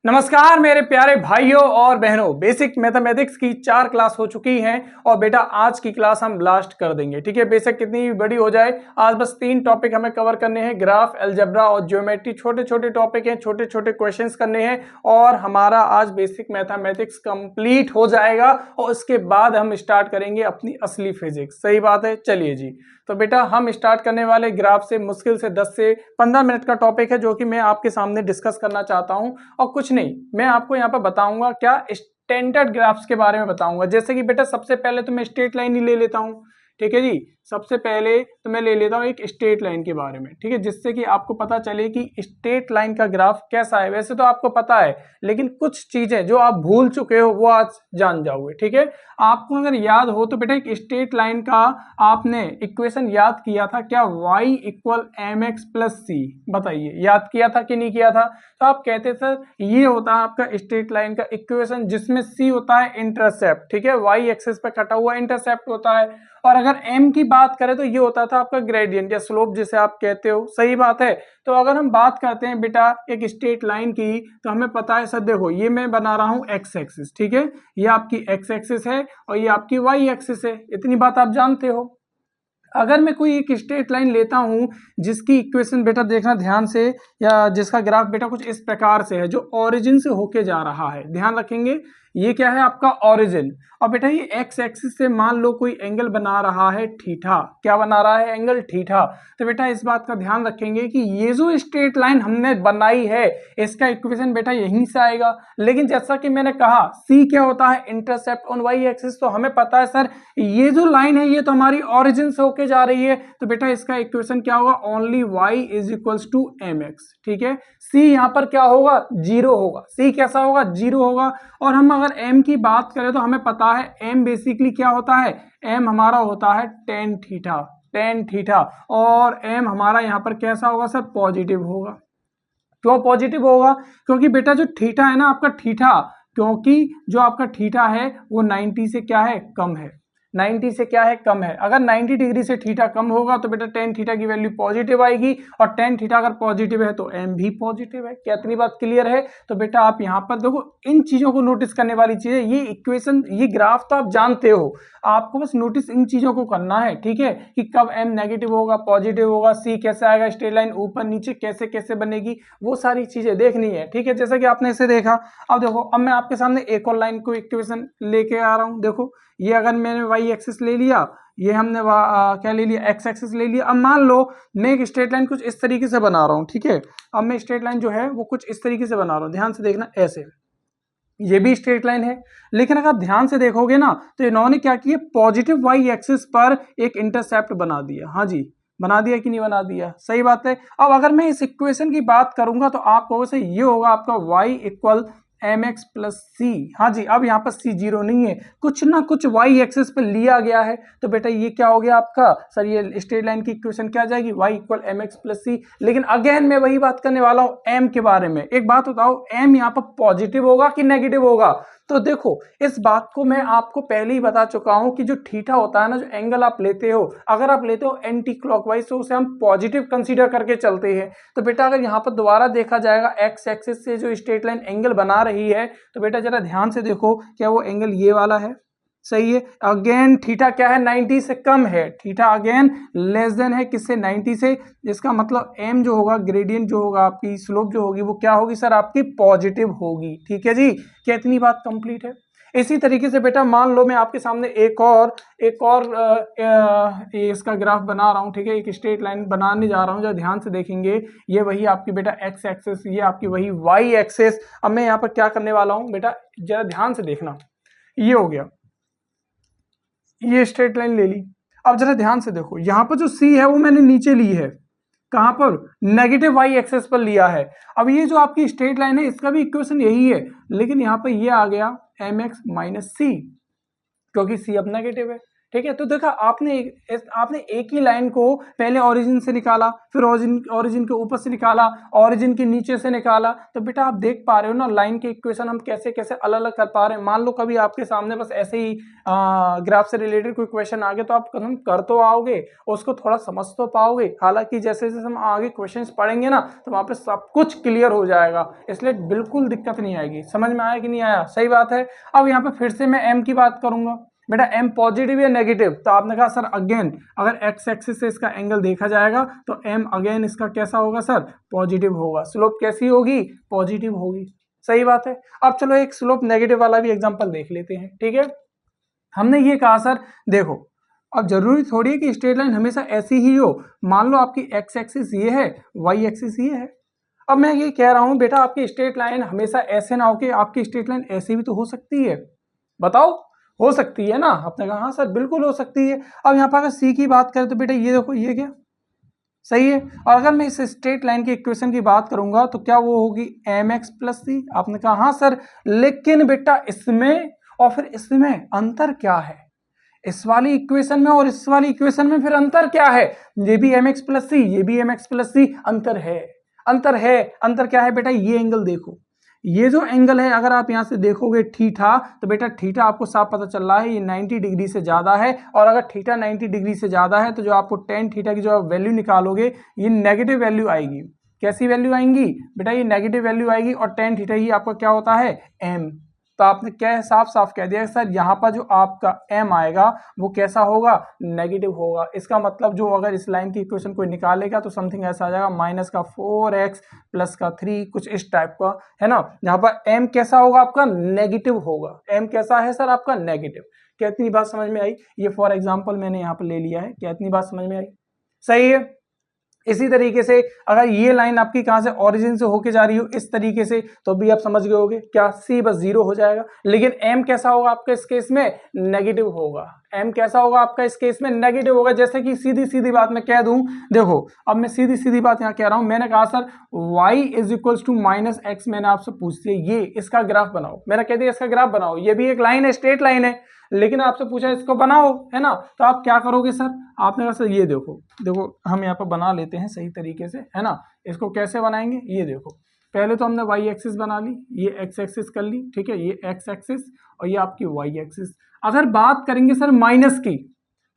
नमस्कार मेरे प्यारे भाइयों और बहनों, बेसिक मैथमेटिक्स की 4 क्लास हो चुकी हैं और बेटा आज की क्लास हम लास्ट कर देंगे। ठीक है, बेशक कितनी भी बड़ी हो जाए, आज बस 3 टॉपिक हमें कवर करने हैं, ग्राफ, अलजेब्रा और ज्योमेट्री। छोटे छोटे टॉपिक हैं, छोटे छोटे क्वेश्चंस करने हैं और हमारा आज बेसिक मैथमेटिक्स कंप्लीट हो जाएगा और उसके बाद हम स्टार्ट करेंगे अपनी असली फिजिक्स। सही बात है, चलिए जी। तो बेटा हम स्टार्ट करने वाले ग्राफ से मुश्किल से 10 से 15 मिनट का टॉपिक है जो कि मैं आपके सामने डिस्कस करना चाहता हूं। और कुछ नहीं, मैं आपको यहाँ पर बताऊंगा क्या स्टैंडर्ड ग्राफ्स के बारे में बताऊंगा। जैसे कि बेटा सबसे पहले तो मैं स्ट्रेट लाइन ही ले लेता हूँ। ठीक है जी, सबसे पहले तो मैं ले लेता हूँ एक स्ट्रेट लाइन के बारे में। ठीक है, जिससे कि आपको पता चले कि स्ट्रेट लाइन का ग्राफ कैसा है। वैसे तो आपको पता है, लेकिन कुछ चीजें जो आप भूल चुके हो वो आज जान जाओगे। ठीक है, आपको अगर याद हो तो बेटा एक स्ट्रेट लाइन का आपने इक्वेशन याद किया था क्या? y equal M X plus C. बताइए, याद किया था कि नहीं किया था? तो आप कहते सर ये होता है आपका स्ट्रेट लाइन का इक्वेशन, जिसमें c होता है इंटरसेप्ट। ठीक है, y एक्सिस पे कटा हुआ इंटरसेप्ट होता है। और अगर m की बात करें तो ये होता था आपका ग्रेडियंट या स्लोप जिसे आप कहते हो। सही बात है। तो अगर हम बात करते हैं बेटा एक स्ट्रेट लाइन की, तो हमें पता है सर, देखो ये मैं बना रहा हूं एक्स एक्सिस। ठीक है, ये आपकी एक्स एक्सिस है और ये आपकी वाई एक्सिस है। इतनी बात आप जानते हो। अगर मैं कोई एक स्ट्रेट लाइन लेता हूं जिसकी इक्वेशन बेटा देखना ध्यान से, या जिसका ग्राफ बेटा कुछ इस प्रकार से है, जो ओरिजिन से होके जा रहा है। ध्यान रखेंगे, ये क्या है आपका ओरिजिन। और बेटा ये एक्स एक्सिस से मान लो कोई एंगल बना रहा है थीटा। क्या बना रहा है? Angle theta. तो बेटा इस बात का ध्यान रखेंगे कि ये जो स्ट्रेट लाइन हमने बनाई है, इसका इक्वेशन बेटा यहीं से आएगा। लेकिन जैसा कि मैंने कहा, सी क्या होता है? Intercept on Y axis. तो हमें पता है सर ये जो लाइन है ये तो हमारी ओरिजिन से होके जा रही है, तो बेटा इसका इक्वेशन क्या होगा? Only y is equals to m x. ठीक है, c यहाँ पर क्या होगा? जीरो होगा। c कैसा होगा? जीरो होगा। और हम अगर m की बात करें तो हमें पता है m बेसिकली क्या होता है? m हमारा होता है टेन थीटा। Tan theta. और m हमारा यहाँ पर कैसा होगा सर? पॉजिटिव होगा। क्यों पॉजिटिव होगा? क्योंकि बेटा जो थीटा है ना आपका, थीटा, क्योंकि जो आपका थीटा है वो 90 से क्या है? कम है। 90 से क्या है? कम है। अगर 90 डिग्री से थीटा कम होगा तो बेटा टेन थीटा की वैल्यू पॉजिटिव आएगी, और टेन थीटा अगर पॉजिटिव है तो एम भी पॉजिटिव है। क्या इतनी बात क्लियर है? तो बेटा आप यहाँ पर देखो, इन चीजों को नोटिस करने वाली चीज है। ये इक्वेशन, ये ग्राफ तो आप जानते हो, आपको बस नोटिस इन चीजों को करना है। ठीक है, कि कब एम नेगेटिव होगा, पॉजिटिव होगा, सी कैसे आएगा, स्ट्रेट लाइन ऊपर नीचे कैसे कैसे बनेगी, वो सारी चीजें देखनी है। ठीक है, जैसा कि आपने इसे देखा। अब देखो, अब मैं आपके सामने एक और लाइन को इक्वेशन लेके आ रहा हूं। देखो, ये अगर मैंने वाई एक्सिस ले लिया, ये हमने क्या ले लिया? एक्स एक्सिस ले लिया। अब मान लो मैं एक स्ट्रेट लाइन कुछ इस तरीके से बना रहा हूँ। ठीक है, अब मैं स्ट्रेट लाइन जो है वो कुछ इस तरीके से बना रहा हूँ। ध्यान से देखना, ऐसे। ये भी स्ट्रेट लाइन है, लेकिन अगर आप ध्यान से देखोगे ना तो इन्होंने क्या किया? पॉजिटिव वाई एक्सिस पर एक इंटरसेप्ट बना दिया। हाँ जी, बना दिया कि नहीं बना दिया? सही बात है। अब अगर मैं इस इक्वेशन की बात करूंगा तो आप कहोगे से ये होगा आपका y equal M X plus C. हाँ जी, अब यहाँ पर सी जीरो नहीं है, कुछ ना कुछ वाई एक्सिस पे लिया गया है। तो बेटा ये क्या हो गया आपका? सर ये स्ट्रेट लाइन की इक्वेशन क्या आ जाएगी? y equal M X plus C. लेकिन अगेन मैं वही बात करने वाला हूँ m के बारे में। एक बात बताओ, m यहाँ पर पॉजिटिव होगा कि नेगेटिव होगा? तो देखो, इस बात को मैं आपको पहले ही बता चुका हूं कि जो थीटा होता है ना, जो एंगल आप लेते हो, अगर आप लेते हो एंटी क्लॉकवाइज तो उसे हम पॉजिटिव कंसीडर करके चलते हैं। तो बेटा अगर यहाँ पर दोबारा देखा जाएगा, एक्स एक्सिस से जो स्ट्रेट लाइन एंगल बना रही है, तो बेटा जरा ध्यान से देखो, क्या वो एंगल ये वाला है? सही है। अगेन थीटा क्या है? 90 से कम है। थीटा अगेन लेस देन है किससे? 90 से। इसका मतलब m जो होगा, ग्रेडियंट जो होगा, आपकी स्लोप जो होगी वो क्या होगी सर? आपकी पॉजिटिव होगी। ठीक है जी, क्या इतनी बात कंप्लीट है? इसी तरीके से बेटा मान लो मैं आपके सामने एक और इसका ग्राफ बना रहा हूँ। ठीक है, एक स्ट्रेट लाइन बनाने जा रहा हूँ। जब ध्यान से देखेंगे, ये वही आपकी बेटा एक्स एक्सिस, ये आपकी वही वाई एक्सिस। अब मैं यहाँ पर क्या करने वाला हूँ बेटा, जरा ध्यान से देखना। ये हो गया, ये स्ट्रेट लाइन ले ली। अब जरा ध्यान से देखो, यहां पर जो सी है वो मैंने नीचे ली है। कहां पर? नेगेटिव वाई एक्सेस पर लिया है। अब ये जो आपकी स्ट्रेट लाइन है इसका भी इक्वेशन यही है, लेकिन यहां पर ये आ गया एम एक्स माइनस सी, क्योंकि सी अब नेगेटिव है। ठीक है। तो देखा आपने एक ही लाइन को पहले ओरिजिन से निकाला, फिर ओरिजिन के ऊपर से निकाला, ओरिजिन के नीचे से निकाला, तो बेटा आप देख पा रहे हो ना लाइन के इक्वेशन हम कैसे कैसे अलग अलग कर पा रहे हैं। मान लो कभी आपके सामने बस ऐसे ही ग्राफ से रिलेटेड कोई क्वेश्चन आ गया तो आप कदम कर तो आओगे, उसको थोड़ा समझ तो पाओगे। हालांकि जैसे जैसे हम आगे क्वेश्चन पढ़ेंगे ना तो वहां पे सब कुछ क्लियर हो जाएगा, इसलिए बिल्कुल दिक्कत नहीं आएगी। समझ में आया कि नहीं आया? सही बात है। अब यहाँ पे फिर से मैं एम की बात करूंगा। बेटा एम पॉजिटिव या नेगेटिव? तो आपने कहा सर अगेन अगर एक्स एक्सिस से इसका एंगल देखा जाएगा तो एम अगेन इसका कैसा होगा सर? पॉजिटिव होगा। स्लोप कैसी होगी? पॉजिटिव होगी। सही बात है। अब चलो एक स्लोप नेगेटिव वाला भी एग्जांपल देख लेते हैं। ठीक है, हमने ये कहा सर देखो अब जरूरी थोड़ी है कि स्ट्रेट लाइन हमेशा ऐसी ही हो। मान लो आपकी एक्स एक्सिस ये है, वाई एक्सिस ये है। अब मैं ये कह रहा हूं बेटा आपकी स्ट्रेट लाइन हमेशा ऐसे ना हो कि आपकी स्ट्रेट लाइन ऐसे भी तो हो सकती है। बताओ, हो सकती है ना? आपने कहा हाँ सर बिल्कुल हो सकती है। अब यहाँ पर अगर सी की बात करें तो बेटा ये देखो ये क्या सही है। और अगर मैं इस स्ट्रेट लाइन के इक्वेशन की बात करूंगा तो क्या वो होगी एम एक्स प्लस सी? आपने कहा हाँ सर, लेकिन बेटा इसमें और फिर इसमें अंतर क्या है? इस वाली इक्वेशन में और इस वाली इक्वेशन में फिर अंतर क्या है? ये भी एम एक्स प्लस सी, ये भी एम एक्स प्लस सी, अंतर है। अंतर है। अंतर क्या है बेटा? ये एंगल देखो, ये जो एंगल है अगर आप यहां से देखोगे थीटा, तो बेटा थीटा आपको साफ पता चल रहा है ये 90 डिग्री से ज्यादा है। और अगर थीटा 90 डिग्री से ज्यादा है तो जो आपको टेन थीटा की जो आप वैल्यू निकालोगे ये नेगेटिव वैल्यू आएगी। कैसी वैल्यू आएंगी बेटा? ये नेगेटिव वैल्यू आएगी। और टेन थीटा ही आपका क्या होता है? एम। तो आपने क्या साफ साफ कह दिया सर यहाँ पर जो आपका m आएगा वो कैसा होगा? नेगेटिव होगा। इसका मतलब जो अगर इस लाइन की इक्वेशन कोई निकालेगा तो समथिंग ऐसा आ जाएगा माइनस का 4x प्लस का 3, कुछ इस टाइप का है ना। यहाँ पर m कैसा होगा आपका? नेगेटिव होगा। m कैसा है सर आपका? नेगेटिव। क्या इतनी बात समझ में आई? ये फॉर एग्जाम्पल मैंने यहाँ पर ले लिया है। क्या इतनी बात समझ में आई? सही है। इसी तरीके से अगर ये लाइन आपकी कहां से? ओरिजिन से होके जा रही हो इस तरीके से, तो भी आप समझ गए होगे क्या सी बस 0 हो जाएगा। लेकिन एम कैसा होगा आपका इस केस में? नेगेटिव होगा। एम कैसा होगा आपका इस केस में? नेगेटिव होगा। जैसे कि सीधी सीधी बात मैं कह दूं, देखो अब मैं सीधी सीधी बात यहां कह रहा हूं। मैंने कहा sir y is equals to minus x, मैंने आपसे पूछ दिया ये इसका ग्राफ बनाओ। मैंने कह दिया इसका ग्राफ बनाओ। ये भी एक लाइन है, स्ट्रेट लाइन है, लेकिन आपसे पूछा इसको बनाओ, है ना। तो आप क्या करोगे सर? आपने कहा सर ये देखो देखो हम यहाँ पर बना लेते हैं सही तरीके से, है ना। इसको कैसे बनाएंगे? ये देखो पहले तो हमने वाई एक्सिस बना ली, ये एक्स एक्सिस कर ली, ठीक है, ये एक्स एक्सिस और ये आपकी वाई एक्सिस। अगर बात करेंगे सर माइनस की,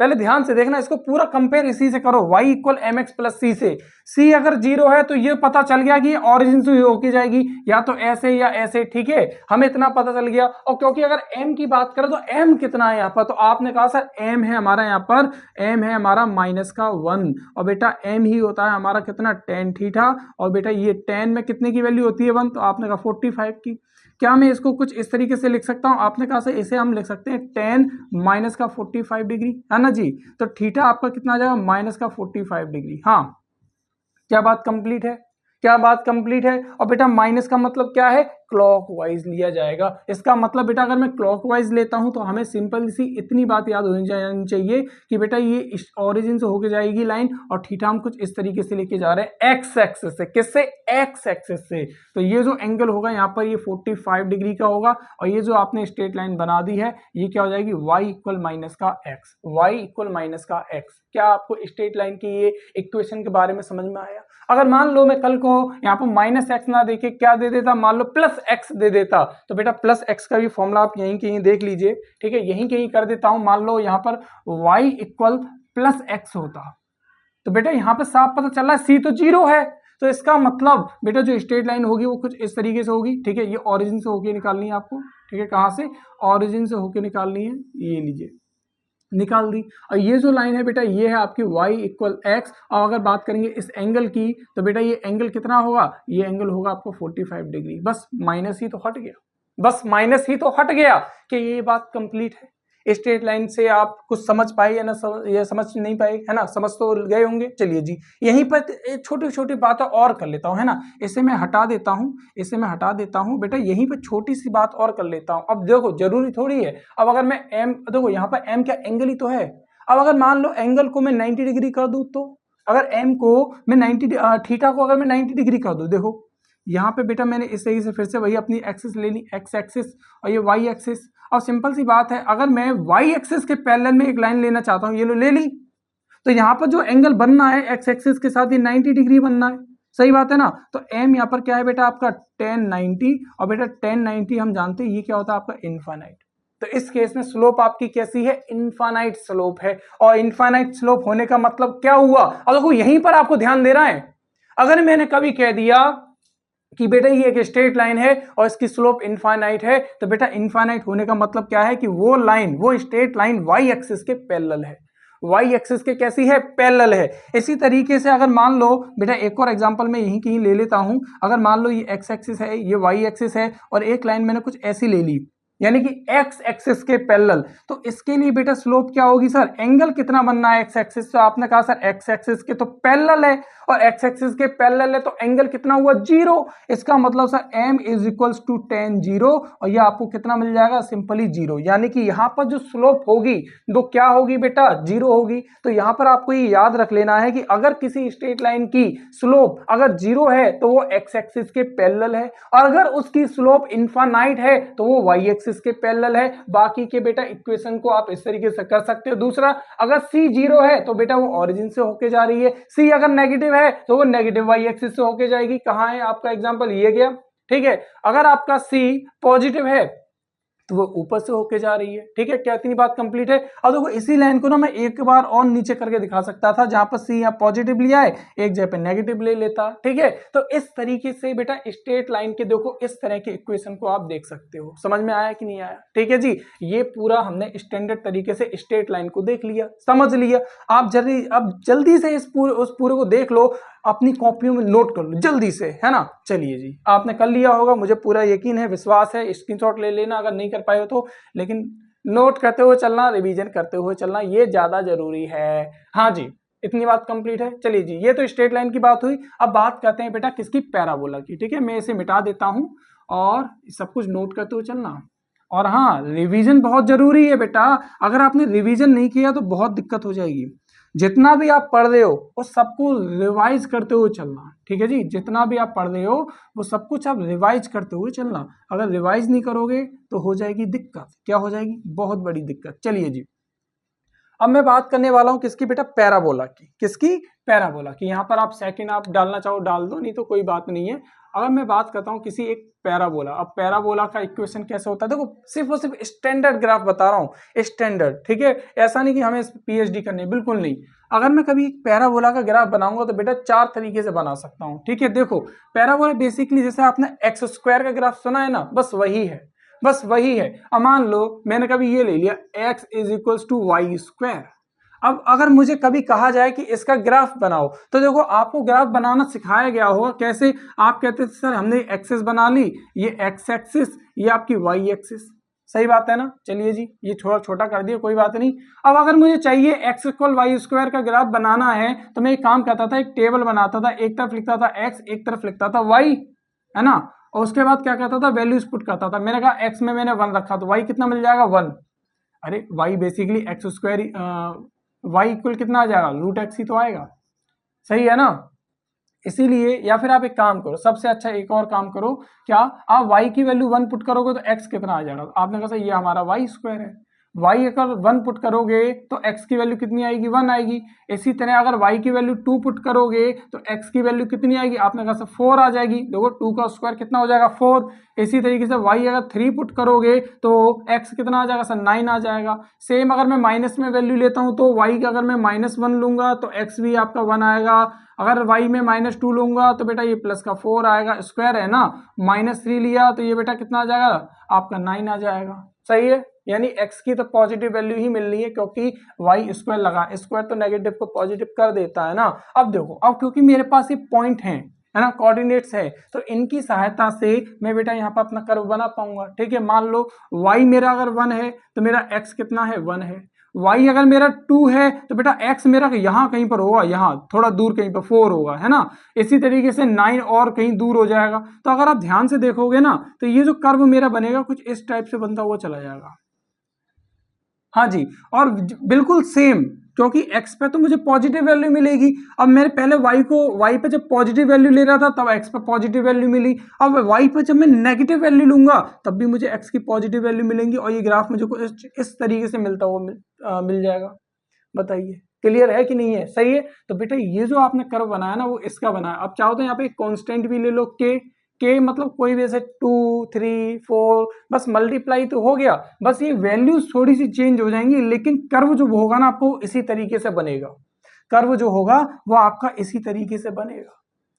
पहले ध्यान से देखना, इसको पूरा कंपेयर इसी से करो, y equal M X plus C से। c अगर 0 है तो ये पता चल गया कि ऑरिजिन से होके जाएगी, या तो ऐसे या ऐसे, ठीक है, हमें इतना पता चल गया। और क्योंकि अगर m की बात करें तो m कितना है यहाँ पर? तो आपने कहा सर m है हमारा यहाँ पर, m है हमारा माइनस का 1, और बेटा m ही होता है हमारा कितना? Tan theta. और बेटा ये टेन में कितने की वैल्यू होती है? 1। तो आपने कहा 45 की। क्या मैं इसको कुछ इस तरीके से लिख सकता हूं? आपने कहा सर इसे हम लिख सकते हैं टेन माइनस का 45 डिग्री, है ना जी। तो थीटा आपका कितना आ जाएगा? माइनस का 45 डिग्री। हाँ, क्या बात कंप्लीट है? क्या बात कंप्लीट है? और बेटा माइनस का मतलब क्या है? क्लॉकवाइज लिया जाएगा। इसका मतलब बेटा अगर मैं क्लॉकवाइज लेता हूं तो हमें सिंपल सी इतनी बात याद होनी चाहिए कि बेटा ये ओरिजिन से होके जाएगी लाइन, और थीटा हम कुछ इस तरीके से लेके जा रहे हैं एक्स एक्सिस से। किससे? एक्स एक्सिस से। तो ये जो एंगल होगा यहाँ पर ये 45 डिग्री का होगा, और ये जो आपने स्ट्रेट लाइन बना दी है ये क्या हो जाएगी? y इक्वल माइनस का एक्स। y इक्वल माइनस का एक्स। क्या आपको स्ट्रेट लाइन की ये इक्वेशन के बारे में समझ में आया? अगर मान लो मैं कल को यहाँ पर माइनस एक्स ना देके क्या दे देता, मान लो प्लस एक्स दे देता, तो बेटा प्लस एक्स का भी फॉर्मूला आप यहीं कहीं देख लीजिए, ठीक है, यहीं कहीं कर देता हूं। मान लो यहाँ पर y इक्वल प्लस एक्स होता, तो बेटा यहाँ पर साफ पता चल रहा है c तो 0 है। तो इसका मतलब बेटा जो स्ट्रेट लाइन होगी वो कुछ इस तरीके से होगी, ठीक है। ये ओरिजिन से होके निकालनी है आपको, ठीक है, कहाँ से? ओरिजिन से होके निकालनी है। ये लीजिए, निकाल दी। और ये जो लाइन है बेटा ये है आपकी y इक्वल एक्स। और अगर बात करेंगे इस एंगल की तो बेटा ये एंगल कितना होगा? ये एंगल होगा आपको 45 डिग्री। बस माइनस ही तो हट गया, बस माइनस ही तो हट गया कि ये बात कंप्लीट है। स्ट्रेट लाइन से आप कुछ समझ पाए या ना ये समझ नहीं पाए, है ना? समझ तो गए होंगे। चलिए जी, यहीं पर छोटी छोटी बातें और कर लेता हूं, है ना। इसे मैं हटा देता हूं, इसे मैं हटा देता हूं बेटा, यहीं पर छोटी सी बात और कर लेता हूं। अब देखो जरूरी थोड़ी है, अब अगर मैं एम, देखो यहाँ पर एम क्या एंगल ही तो है। अब अगर मान लो एंगल को मैं 90 डिग्री कर दूं, तो अगर एम को मैं 90 थीटा को अगर मैं 90 डिग्री कर दूं, देखो यहाँ पे बेटा मैंने इस तरीके से फिर से वही अपनी एक्सिस ले ली, एक्स एक्सिस और ये वाई एक्सिस। और सिंपल सी बात है, अगर मैं वाई एक्सिस के पैरेलल में एक लाइन लेना चाहता हूँ, ये लो ले ली, तो यहाँ पर जो एंगल बनना है एक्स एक्सिस के साथ ये 90 डिग्री बनना है। सही बात है ना। तो एम यहाँ पर क्या है बेटा आपका 1090, और बेटा 1090 हम जानते हैं ये क्या होता है आपका इनफाइनाइट। तो इस केस में स्लोप आपकी कैसी है, इनफाइनाइट स्लोप है। और इनफाइनाइट स्लोप होने का मतलब क्या हुआ, अगर कोई यहीं पर आपको ध्यान दे रहा है, अगर मैंने कभी कह दिया कि बेटा ये एक स्ट्रेट लाइन है और इसकी स्लोप इनफाइनाइट है, तो बेटा इनफाइनाइट होने का मतलब क्या है कि वो लाइन, वो स्ट्रेट लाइन वाई एक्सिस के पैरेलल है, वाई एक्सिस के कैसी है, पैरेलल है। इसी तरीके से अगर मान लो बेटा एक और एग्जांपल मैं यहीं कहीं ले लेता हूं, अगर मान लो ये एक्स एक्सिस है, ये वाई एक्सिस है, और एक लाइन मैंने कुछ ऐसी ले ली, यानी कि एक्स एक्सिस के पैरेलल, तो इसके लिए बेटा स्लोप क्या होगी सर, एंगल कितना बनना है एक्स एक्सिस। तो आपने कहा सर एक्स एक्सिस के तो पैरेलल है, और एक्स एक्सिस के पैरेलल है तो एंगल कितना हुआ, 0। इसका मतलब sir m is equals to tan 0, और ये आपको कितना मिल जाएगा, सिंपली 0। यानी कि यहाँ पर जो स्लोप होगी वो क्या होगी बेटा, 0 होगी। तो यहाँ पर आपको ये याद रख लेना है कि अगर किसी स्ट्रेट लाइन की स्लोप अगर 0 है तो वो एक्स एक्सिस के पैरेलल है, और अगर उसकी स्लोप इनफाइनाइट है तो वो वाई एक्सिस के पैरेलल है। बाकी के बेटा इक्वेशन को आप इस तरीके से कर सकते हो। दूसरा, अगर c 0 है तो बेटा वो ओरिजिन से होके जा रही है, c अगर नेगेटिव है तो वो नेगेटिव वाई एक्सिस से होके जाएगी। कहां है आपका एग्जांपल, ये गया, ठीक है। अगर आपका c पॉजिटिव है तो वो ऊपर से होके जा रही है, ठीक है। क्या इतनी बात कंप्लीट है। अब देखो इसी लाइन को ना मैं एक बार और नीचे करके दिखा सकता था, जहां पर सी यहाँ पॉजिटिव लिया है, एक जगह पे नेगेटिव ले लेता, ठीक है। तो इस तरीके से बेटा स्ट्रेट लाइन के देखो इस तरह के इक्वेशन को आप देख सकते हो। समझ में आया कि नहीं आया, ठीक है जी। ये पूरा हमने स्टैंडर्ड तरीके से स्ट्रेट लाइन को देख लिया, समझ लिया। आप जल्दी से उस पूरे को देख लो, अपनी कॉपियों में नोट कर लो जल्दी से, है ना। चलिए जी, आपने कर लिया होगा, मुझे पूरा यकीन है, विश्वास है। स्क्रीनशॉट ले लेना अगर नहीं कर पाए हो तो, लेकिन नोट करते हुए चलना, रिवीजन करते हुए चलना, ये ज्यादा जरूरी है। हाँ जी, इतनी बात कंप्लीट है। चलिए जी, ये तो स्ट्रेट लाइन की बात हुई। अब बात करते हैं बेटा किसकी, पैराबोला की, ठीक है। मैं इसे मिटा देता हूं और सब कुछ नोट करते हुए चलना। और हाँ, रिवीजन बहुत जरूरी है बेटा। अगर आपने रिवीजन नहीं किया तो बहुत दिक्कत हो जाएगी। जितना भी आप पढ़ रहे हो वो सबको रिवाइज करते हुए चलना, ठीक है जी। जितना भी आप पढ़ रहे हो वो सब कुछ आप रिवाइज करते हुए चलना। अगर रिवाइज नहीं करोगे तो हो जाएगी दिक्कत। क्या हो जाएगी, बहुत बड़ी दिक्कत। चलिए जी, अब मैं बात करने वाला हूं किसकी बेटा, पैराबोला की। किसकी, पैराबोला की। यहाँ पर आप सेकंड आप डालना चाहो डाल दो, नहीं तो कोई बात नहीं है। अगर मैं बात करता हूँ किसी एक पैराबोला, अब पैराबोला का इक्वेशन कैसे होता है, देखो सिर्फ और सिर्फ स्टैंडर्ड ग्राफ बता रहा हूँ, स्टैंडर्ड, ठीक है। ऐसा नहीं कि हमें पीएचडी करनी है, बिल्कुल नहीं। अगर मैं कभी पैराबोला का ग्राफ बनाऊंगा तो बेटा 4 तरीके से बना सकता हूँ, ठीक है। देखो पैराबोला बेसिकली जैसे आपने एक्स स्क्वायर का ग्राफ सुना है ना, बस वही है, बस वही है। अब मान लो मैंने कभी ये ले लिया x is equals to y square. अब अगर मुझे कभी कहा जाए कि इसका ग्राफ बनाओ, तो देखो आपको ग्राफ बनाना सिखाया गया होगा। कैसे, आप कहते थे सर हमने एक्सिस बना ली, ये एक्स एक्सिस, ये आपकी वाई एक्सिस। सही बात है ना। चलिए जी, ये थोड़ा छोटा कर दिया, कोई बात नहीं। अब अगर मुझे चाहिए एक्स इक्वल वाई स्क्वायर का ग्राफ बनाना है तो मैं एक काम करता था, एक टेबल बनाता था, एक तरफ लिखता था एक्स, एक तरफ लिखता था वाई, है ना। और उसके बाद क्या करता था, वैल्यूज पुट करता था। मैंने कहा एक्स में मैंने 1 रखा तो वाई कितना मिल जाएगा, 1। अरे y basically x square, y equal कितना आ जाएगा, रूट एक्स ही तो आएगा। सही है ना। इसीलिए, या फिर आप एक काम करो, सबसे अच्छा एक और काम करो, क्या आप y की वैल्यू 1 पुट करोगे तो x कितना आ जाएगा। आपने कहा ये हमारा y स्क्वायर है, y अगर 1 पुट करोगे तो x की वैल्यू कितनी आएगी, 1 आएगी। इसी तरह अगर y की वैल्यू 2 पुट करोगे तो x की वैल्यू कितनी आएगी, आपने कहा 4 आ जाएगी। देखो 2 का स्क्वायर कितना हो जाएगा, 4। इसी तरीके से y अगर 3 पुट करोगे तो x कितना आ जाएगा सर, 9 आ जाएगा। सेम अगर मैं माइनस में वैल्यू लेता हूं तो y का अगर मैं -1 लूंगा तो x भी आपका 1 आएगा। अगर y में -2 लूंगा तो बेटा ये प्लस का 4 आएगा, स्क्वायर है ना। -3 लिया तो ये बेटा कितना आ जाएगा, आपका 9 आ जाएगा। सही है, यानी x की तो पॉजिटिव वैल्यू ही मिलनी है, क्योंकि y स्क्वायर लगा, स्क्वायर तो नेगेटिव को पॉजिटिव कर देता है ना। अब देखो, अब क्योंकि मेरे पास ये पॉइंट है ना, कोऑर्डिनेट्स है, तो इनकी सहायता से मैं बेटा यहाँ पर अपना कर्व बना पाऊंगा, ठीक है। मान लो y मेरा अगर 1 है तो मेरा x कितना है, 1 है। y अगर मेरा 2 है तो बेटा x मेरा यहाँ कहीं पर होगा, यहाँ थोड़ा दूर कहीं पर 4 होगा, है ना। इसी तरीके से 9 और कहीं दूर हो जाएगा। तो अगर आप ध्यान से देखोगे ना तो ये जो कर्व मेरा बनेगा कुछ इस टाइप से बनता हुआ चला जाएगा। हाँ जी, और बिल्कुल सेम क्योंकि x पे तो मुझे पॉजिटिव वैल्यू मिलेगी। अब मैंने पहले y पे जब पॉजिटिव वैल्यू ले रहा था तब x पे पॉजिटिव वैल्यू मिली, अब y पे जब मैं नेगेटिव वैल्यू लूंगा तब भी मुझे x की पॉजिटिव वैल्यू मिलेंगी और ये ग्राफ मुझे इस तरीके से मिलता हुआ मिल जाएगा। बताइए क्लियर है कि नहीं है? सही है। तो बेटा ये जो आपने कर्व बनाया ना वो इसका बनाया। अब चाहो तो यहाँ पे कांस्टेंट भी ले लो के मतलब कोई भी ऐसे 2 3 4 बस मल्टीप्लाई तो हो गया, बस ये वैल्यूज थोड़ी सी चेंज हो जाएंगी, लेकिन कर्व जो होगा ना आपको इसी तरीके से बनेगा। कर्व जो होगा वो आपका इसी तरीके से बनेगा।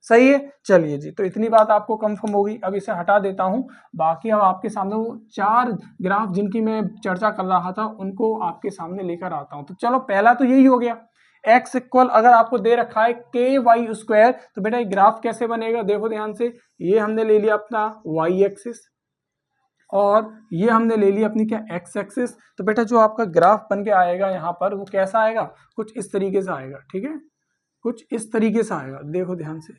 सही है। चलिए जी, तो इतनी बात आपको कंफर्म होगी। अब इसे हटा देता हूं। बाकी अब आपके सामने वो 4 ग्राफ जिनकी मैं चर्चा कर रहा था उनको आपके सामने लेकर आता हूं। तो चलो पहला तो यही हो गया, x इक्वल अगर आपको दे रखा है के वाई स्क्वायर, तो बेटा ये ग्राफ कैसे बनेगा देखो ध्यान से। ये हमने ले लिया अपना y एक्सिस और ये हमने ले लिया अपनी क्या x एक्सिस। तो बेटा जो आपका ग्राफ बन के आएगा यहाँ पर वो कैसा आएगा, कुछ इस तरीके से आएगा। ठीक है, कुछ इस तरीके से आएगा। देखो ध्यान से,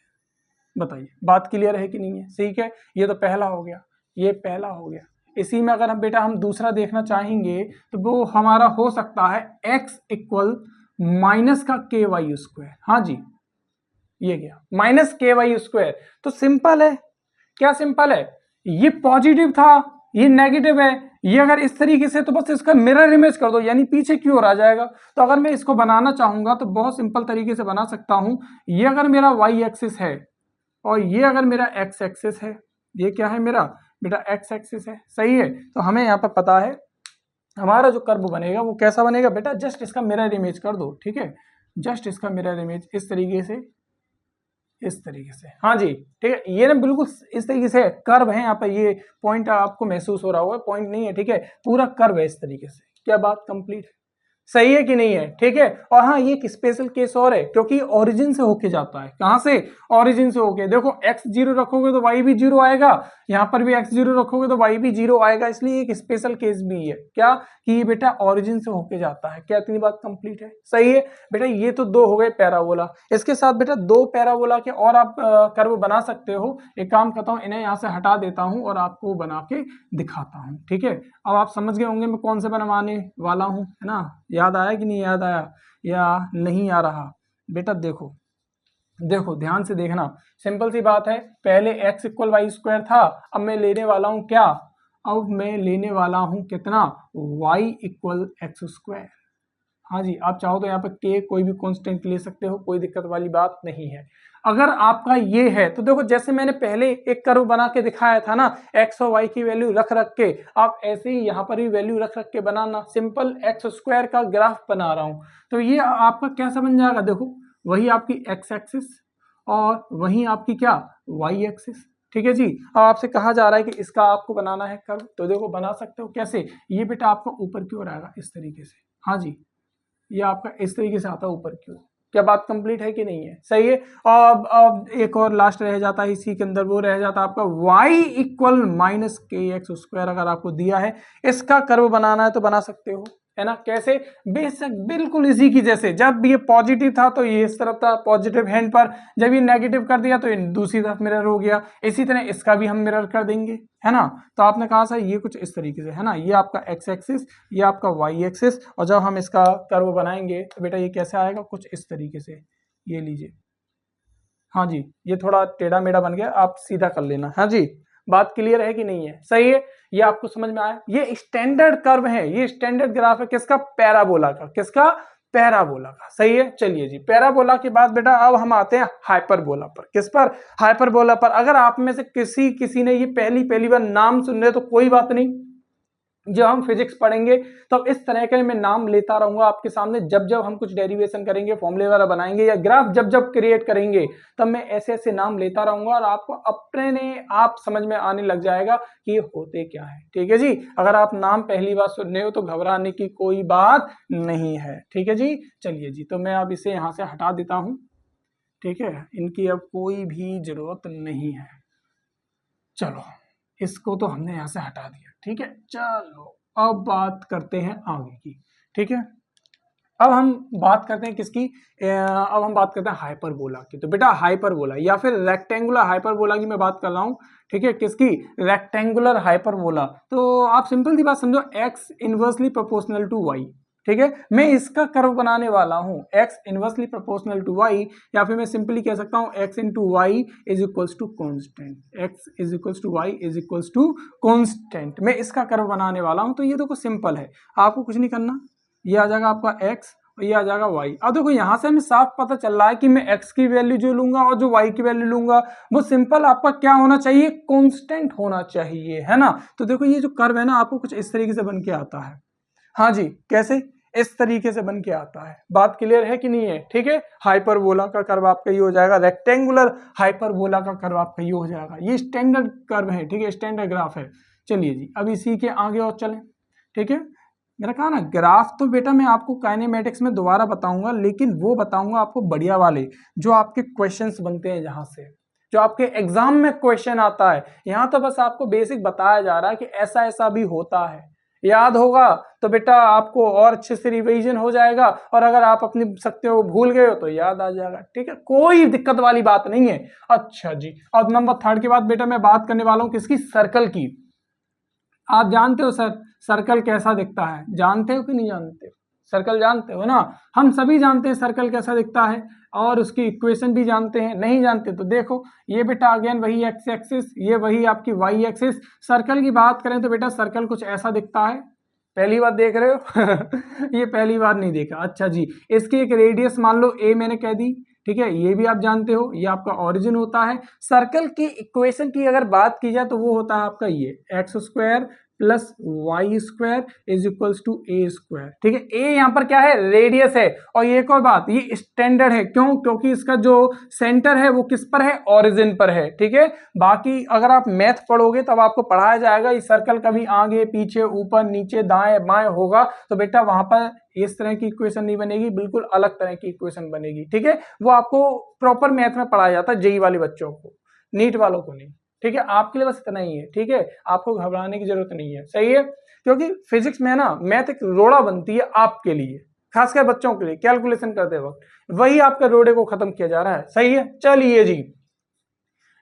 बताइए बात क्लियर है कि नहीं है? ठीक है, ये तो पहला हो गया, ये पहला हो गया। इसी में अगर हम बेटा हम दूसरा देखना चाहेंगे तो वो हमारा हो सकता है x इक्वल माइनस का के वाई स्क्वायर। हाँ जी, ये गया माइनस के वाई स्क्वायर। तो सिंपल है, क्या सिंपल है, ये पॉजिटिव था ये नेगेटिव है, ये अगर इस तरीके से तो बस इसका मिरर इमेज कर दो, यानी पीछे की ओर आ जाएगा। तो अगर मैं इसको बनाना चाहूंगा तो बहुत सिंपल तरीके से बना सकता हूं। ये अगर मेरा y एक्सिस है और ये अगर मेरा x एक्सिस है, ये क्या है मेरा बेटा x एक्सिस है। सही है। तो हमें यहाँ पर पता है हमारा जो कर्व बनेगा वो कैसा बनेगा बेटा, जस्ट इसका मिरर इमेज कर दो। ठीक है, जस्ट इसका मिरर इमेज इस तरीके से, इस तरीके से। हाँ जी, ठीक है, ये ना बिल्कुल इस तरीके से कर्व है। यहाँ पर ये पॉइंट आपको महसूस हो रहा होगा, पॉइंट नहीं है। ठीक है, पूरा कर्व है इस तरीके से। क्या बात कंप्लीट है? सही है कि नहीं है? ठीक है। और हाँ, ये एक स्पेशल केस और है क्योंकि ओरिजिन से होके जाता है। कहां से? ओरिजिन से होके। देखो x 0 रखोगे तो y भी 0 आएगा, यहाँ पर भी x 0 रखोगे तो y भी 0 आएगा। इसलिए एक स्पेशल केस भी है क्या कि ये बेटा ओरिजिन से होके जाता है। क्या इतनी बात कंप्लीट है? सही है बेटा। ये तो 2 हो गए पैराबोला। इसके साथ बेटा 2 पैराबोला के और आप कर्व बना सकते हो। एक काम करता हूँ, इन्हें यहाँ से हटा देता हूँ और आपको बना के दिखाता हूँ। ठीक है, अब आप समझ गए होंगे मैं कौन से बनवाने वाला हूँ, है ना? याद आया कि नहीं याद आया या नहीं आ रहा? बेटा देखो देखो ध्यान से देखना, सिंपल सी बात है। पहले x इक्वल वाई स्क्वायर था, अब मैं लेने वाला हूं क्या, अब मैं लेने वाला हूं कितना, y इक्वल एक्स स्क्वायर। हाँ जी, आप चाहो तो यहाँ पर k कोई भी कांस्टेंट ले सकते हो, कोई दिक्कत वाली बात नहीं है। अगर आपका ये है तो देखो जैसे मैंने पहले एक कर्व बना के दिखाया था ना, x और y की वैल्यू रख रख के, आप ऐसे ही यहाँ पर भी वैल्यू रख रख के बनाना। सिंपल एक्स स्क्वायर का ग्राफ बना रहा हूँ। तो ये आपका कैसा बन जाएगा, देखो वही आपकी x एक्सिस और वही आपकी क्या y एक्सिस। ठीक है जी। अब आपसे कहा जा रहा है कि इसका आपको बनाना है कर्व, तो देखो बना सकते हो। कैसे? ये बेटा आपका ऊपर की ओर आएगा इस तरीके से। हाँ जी, ये आपका इस तरीके से आता है ऊपर की ओर। क्या बात कंप्लीट है कि नहीं है? सही है। अब एक और लास्ट रह जाता है इसी के अंदर, वो रह जाता है आपका y equal minus k x square. अगर आपको दिया है इसका कर्व बनाना है तो बना सकते हो, है ना? कैसे? बेशक बिल्कुल इसी की जैसे, जब ये पॉजिटिव था तो ये इस तरफ था पॉजिटिव हैंड पर, जब ये नेगेटिव कर दिया तो ये दूसरी तरफ मिरर हो गया। इसी तरह इसका भी हम मिरर कर देंगे, है ना? तो आपने कहा सर ये कुछ इस तरीके से, है ना? ये आपका एक्स एक्सिस, ये आपका वाई एक्सिस, और जब हम इसका कर्व बनाएंगे तो बेटा ये कैसे आएगा, कुछ इस तरीके से। ये लीजिए, हाँ जी, ये थोड़ा टेढ़ा मेढ़ा बन गया, आप सीधा कर लेना। हाँ जी, बात क्लियर है कि नहीं है? सही है, ये आपको समझ में आया? ये स्टैंडर्ड कर्व है, ये स्टैंडर्ड ग्राफ है किसका, पैराबोला का। किसका? पैराबोला का। सही है। चलिए जी, पैराबोला के बाद बेटा अब हम आते हैं हाइपरबोला पर। किस पर? हाइपरबोला पर। अगर आप में से किसी ने ये पहली बार नाम सुन रहे तो कोई बात नहीं, जब हम फिजिक्स पढ़ेंगे तो इस तरह के मैं नाम लेता रहूंगा आपके सामने। जब जब हम कुछ डेरिवेशन करेंगे, फॉर्मूले वगैरह बनाएंगे या ग्राफ जब जब क्रिएट करेंगे, तब मैं ऐसे ऐसे नाम लेता रहूंगा और आपको अपने आप समझ में आने लग जाएगा कि ये होते क्या है। ठीक है जी। अगर आप नाम पहली बार सुन रहे हो तो घबराने की कोई बात नहीं है। ठीक है जी। चलिए जी, तो मैं अब इसे यहाँ से हटा देता हूँ। ठीक है, इनकी अब कोई भी जरूरत नहीं है। चलो, इसको तो हमने यहाँ से हटा दिया। ठीक है, चलो अब बात करते हैं आगे की। ठीक है, अब हम बात करते हैं किसकी, अब हम बात करते हैं हाइपरबोला की। तो बेटा हाइपरबोला या फिर रेक्टेंगुलर हाइपरबोला की मैं बात कर रहा हूँ। ठीक है, किसकी? Rectangular hyperbola. तो आप सिंपल सी बात समझो, x inversely proportional to y। ठीक है। मैं इसका कर्व बनाने वाला हूं x inversely proportional to y, या फिर मैं सिंपली कह सकता हूं x into y is equals to constant, x is equals to y is equals to constant. मैं इसका कर्व बनाने वाला हूं। तो ये देखो सिंपल है, आपको कुछ नहीं करना, ये आ जाएगा आपका x और ये आ जाएगा y। अब देखो यहां से हमें साफ पता चल रहा है कि मैं x की वैल्यू जो लूंगा और जो y की वैल्यू लूंगा वो सिंपल आपका क्या होना चाहिए, कॉन्स्टेंट होना चाहिए, है ना। तो देखो ये जो कर्व है ना आपको कुछ इस तरीके से बन के आता है। हाँ जी, कैसे, इस तरीके से बन के आता है। बात क्लियर है कि नहीं है, ठीक है। हाइपरबोला का कर्व आपका ये हो जाएगा, रेक्टेंगुलर हाइपरबोला का कर्व आपका ये हो जाएगा। ये स्टैंडर्ड कर्व है, ठीक है, स्टैंडर्ड ग्राफ है। चलिए जी, अब इसी के आगे और चलें, ठीक है। मैंने कहा ना ग्राफ तो बेटा मैं आपको काइनेमेटिक्स में दोबारा बताऊंगा, लेकिन वो बताऊंगा आपको बढ़िया वाले जो आपके क्वेश्चंस बनते हैं, जहां से जो आपके एग्जाम में क्वेश्चन आता है। यहाँ तो बस आपको बेसिक बताया जा रहा है कि ऐसा ऐसा भी होता है, याद होगा तो बेटा आपको और अच्छे से रिवीजन हो जाएगा, और अगर आप अपनी शक्तियों को भूल गए हो तो याद आ जाएगा, ठीक है, कोई दिक्कत वाली बात नहीं है। अच्छा जी, अब नंबर 3 के बाद बेटा मैं बात करने वाला हूं किसकी, सर्कल की। आप जानते हो सर सर्कल कैसा दिखता है, जानते हो कि नहीं जानते हो, सर्कल जानते हो ना, हम सभी जानते हैं सर्कल कैसा दिखता है, और उसकी इक्वेशन भी जानते हैं। नहीं जानते तो देखो, ये बेटा अगेन वही एक्स एक्सिस, ये वही आपकी वाई एक्सिस। सर्कल की बात करें तो बेटा सर्कल कुछ ऐसा दिखता है, पहली बार देख रहे हो ये पहली बार नहीं देखा, अच्छा जी। इसकी एक रेडियस मान लो a मैंने कह दी, ठीक है, ये भी आप जानते हो, ये आपका ओरिजिन होता है। सर्कल की इक्वेशन की अगर बात की जाए तो वो होता है आपका ये x square plus y square is equals to a square, ठीक है। ए यहाँ पर क्या है, रेडियस है। और ये एक और बात, ये स्टैंडर्ड है, क्यों, क्योंकि इसका जो सेंटर है वो किस पर है, ओरिजिन पर है, ठीक है। बाकी अगर आप मैथ पढ़ोगे तब आपको पढ़ाया जाएगा ये सर्कल कभी आगे पीछे ऊपर नीचे दाएं बाएं होगा तो बेटा वहां पर इस तरह की इक्वेशन नहीं बनेगी, बिल्कुल अलग तरह की इक्वेशन बनेगी, ठीक है। वो आपको प्रॉपर मैथ में पढ़ाया जाता है, जेई वाले बच्चों को, नीट वालों को नहीं, ठीक है। आपके लिए बस इतना ही है, ठीक है, आपको घबराने की जरूरत नहीं है, सही है। क्योंकि फिजिक्स में ना मैथ एक रोड़ा बनती है आपके लिए, खासकर बच्चों के लिए कैलकुलेशन करते वक्त, वही आपके रोड़े को खत्म किया जा रहा है, सही है। चलिए जी,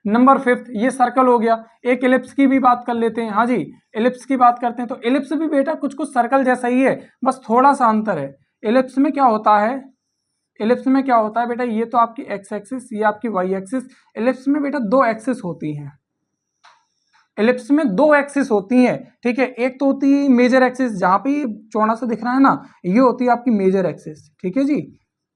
नंबर 5 ये सर्कल हो गया। एक एलिप्स की भी बात कर लेते हैं। हाँ जी, एलिप्स की बात करते हैं तो एलिप्स भी बेटा कुछ कुछ सर्कल जैसा ही है, बस थोड़ा सा अंतर है। एलिप्स में क्या होता है, एलिप्स में क्या होता है बेटा, ये तो आपकी एक्स एक्सिस, ये आपकी वाई एक्सिस। एलिप्स में बेटा दो एक्सिस होती हैं, एलिप्स में दो एक्सिस होती हैं, ठीक है। एक तो होती है मेजर एक्सिस, जहां पे चौड़ा सा दिख रहा है ना, ये होती है आपकी मेजर एक्सिस, ठीक है जी।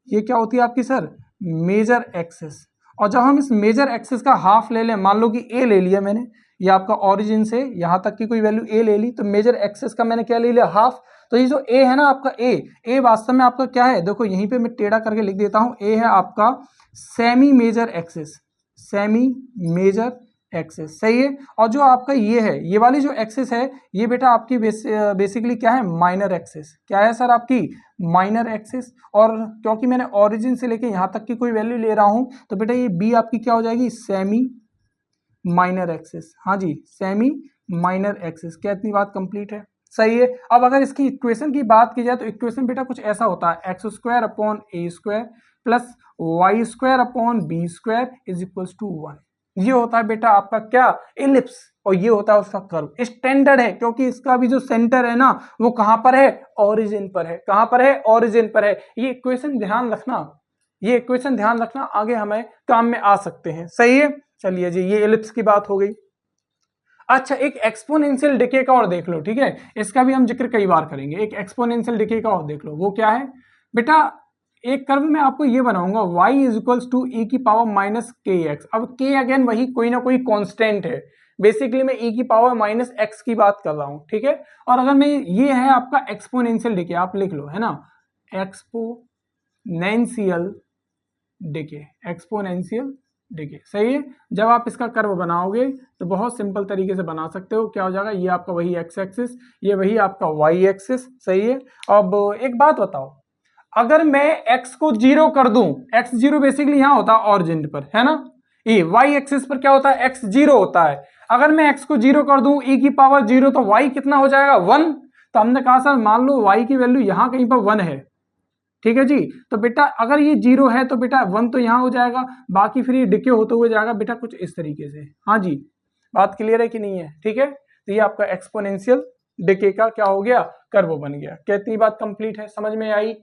ये क्या होती है आपकी सर, मेजर एक्सिस। और जब हम इस मेजर एक्सिस का हाफ ले लें, मान लो कि ए ले लिया मैंने, ये आपका ओरिजिन से यहां तक की कोई वैल्यू ए ले ली, तो मेजर एक्सिस का मैंने क्या ले लिया, हाफ। तो ये जो ए है ना आपका, ए वास्तव में आपका क्या है, देखो यहीं पे मैं टेढ़ा करके लिख देता हूं, ए है आपका semi major axis, semi major axis, सही है। और जो आपका ये है, ये वाली जो एक्सिस है, ये बेटा आपकी बेसिकली क्या है, माइनर एक्सिस। क्या है सर, आपकी माइनर एक्सिस। और क्योंकि मैंने ओरिजिन से लेके यहां तक की कोई वैल्यू ले रहा हूं तो बेटा ये बी आपकी क्या हो जाएगी, सेमी माइनर एक्सिस। हाँ जी, सेमी माइनर एक्सिस। क्या इतनी बात कंप्लीट है, सही है। अब अगर इसकी इक्वेशन की बात की जाए तो इक्वेशन बेटा कुछ ऐसा होता है, x square upon a square plus y square upon b square is equals to 1। ये होता है बेटा आपका क्या, एलिप्स, और ये होता है उसका कर्व। स्टैंडर्ड है क्योंकि इसका भी जो सेंटर है ना वो कहां पर है, ओरिजिन पर है। कहां पर है, ओरिजिन पर है। ये इक्वेशन ध्यान रखना, ये इक्वेशन ध्यान रखना, आगे हमें काम में आ सकते हैं, सही है। चलिए जी, ये एलिप्स की बात हो गई। अच्छा, एक एक्सपोनेंशियल डिके का और देख लो, ठीक है, इसका भी हम जिक्र कई बार करेंगे। एक एक्सपोनेंशियल डिके का और देख लो, वो क्या है बेटा, एक कर्व में आपको ये बनाऊंगा y is equals to e की पावर माइनस के एक्स। अब k अगेन वही कोई ना कोई कांस्टेंट है, बेसिकली मैं e की पावर माइनस एक्स की बात कर रहा हूं, ठीक है। और अगर मैं, ये है आपका एक्सपोनेंशियल डिके, आप लिख लो, है ना, एक्सपोनेंशियल डिके, एक्सपोनेंशियल डिके, सही है। जब आप इसका कर्व बनाओगे तो बहुत सिंपल तरीके से बना सकते हो। क्या हो जाएगा, ये आपका वही एक्स एक्सिस, ये वही आपका वाई एक्सिस, सही है। अब एक बात बताओ, अगर मैं x को 0 कर दूं, x 0 बेसिकली यहां होता है ऑरिजिन पर, है ना, ये y एक्सिस पर क्या होता है, x 0 होता है। अगर मैं x को 0 कर दूं e की पावर 0 तो y कितना हो जाएगा, 1। तो हमने कहा सर मान लो y की वैल्यू यहां कहीं पर 1 है, ठीक है जी। तो बेटा अगर ये 0 है तो बेटा 1 तो यहां हो जाएगा, बाकी फिर ये डिके होते हुए जाएगा बेटा कुछ इस तरीके से। हाँ जी, बात क्लियर है कि नहीं है, ठीक है। तो ये आपका एक्सपोनेंशियल डिके का क्या हो गया, कर्व बन गया। कितनी बात कंप्लीट है, समझ में आई।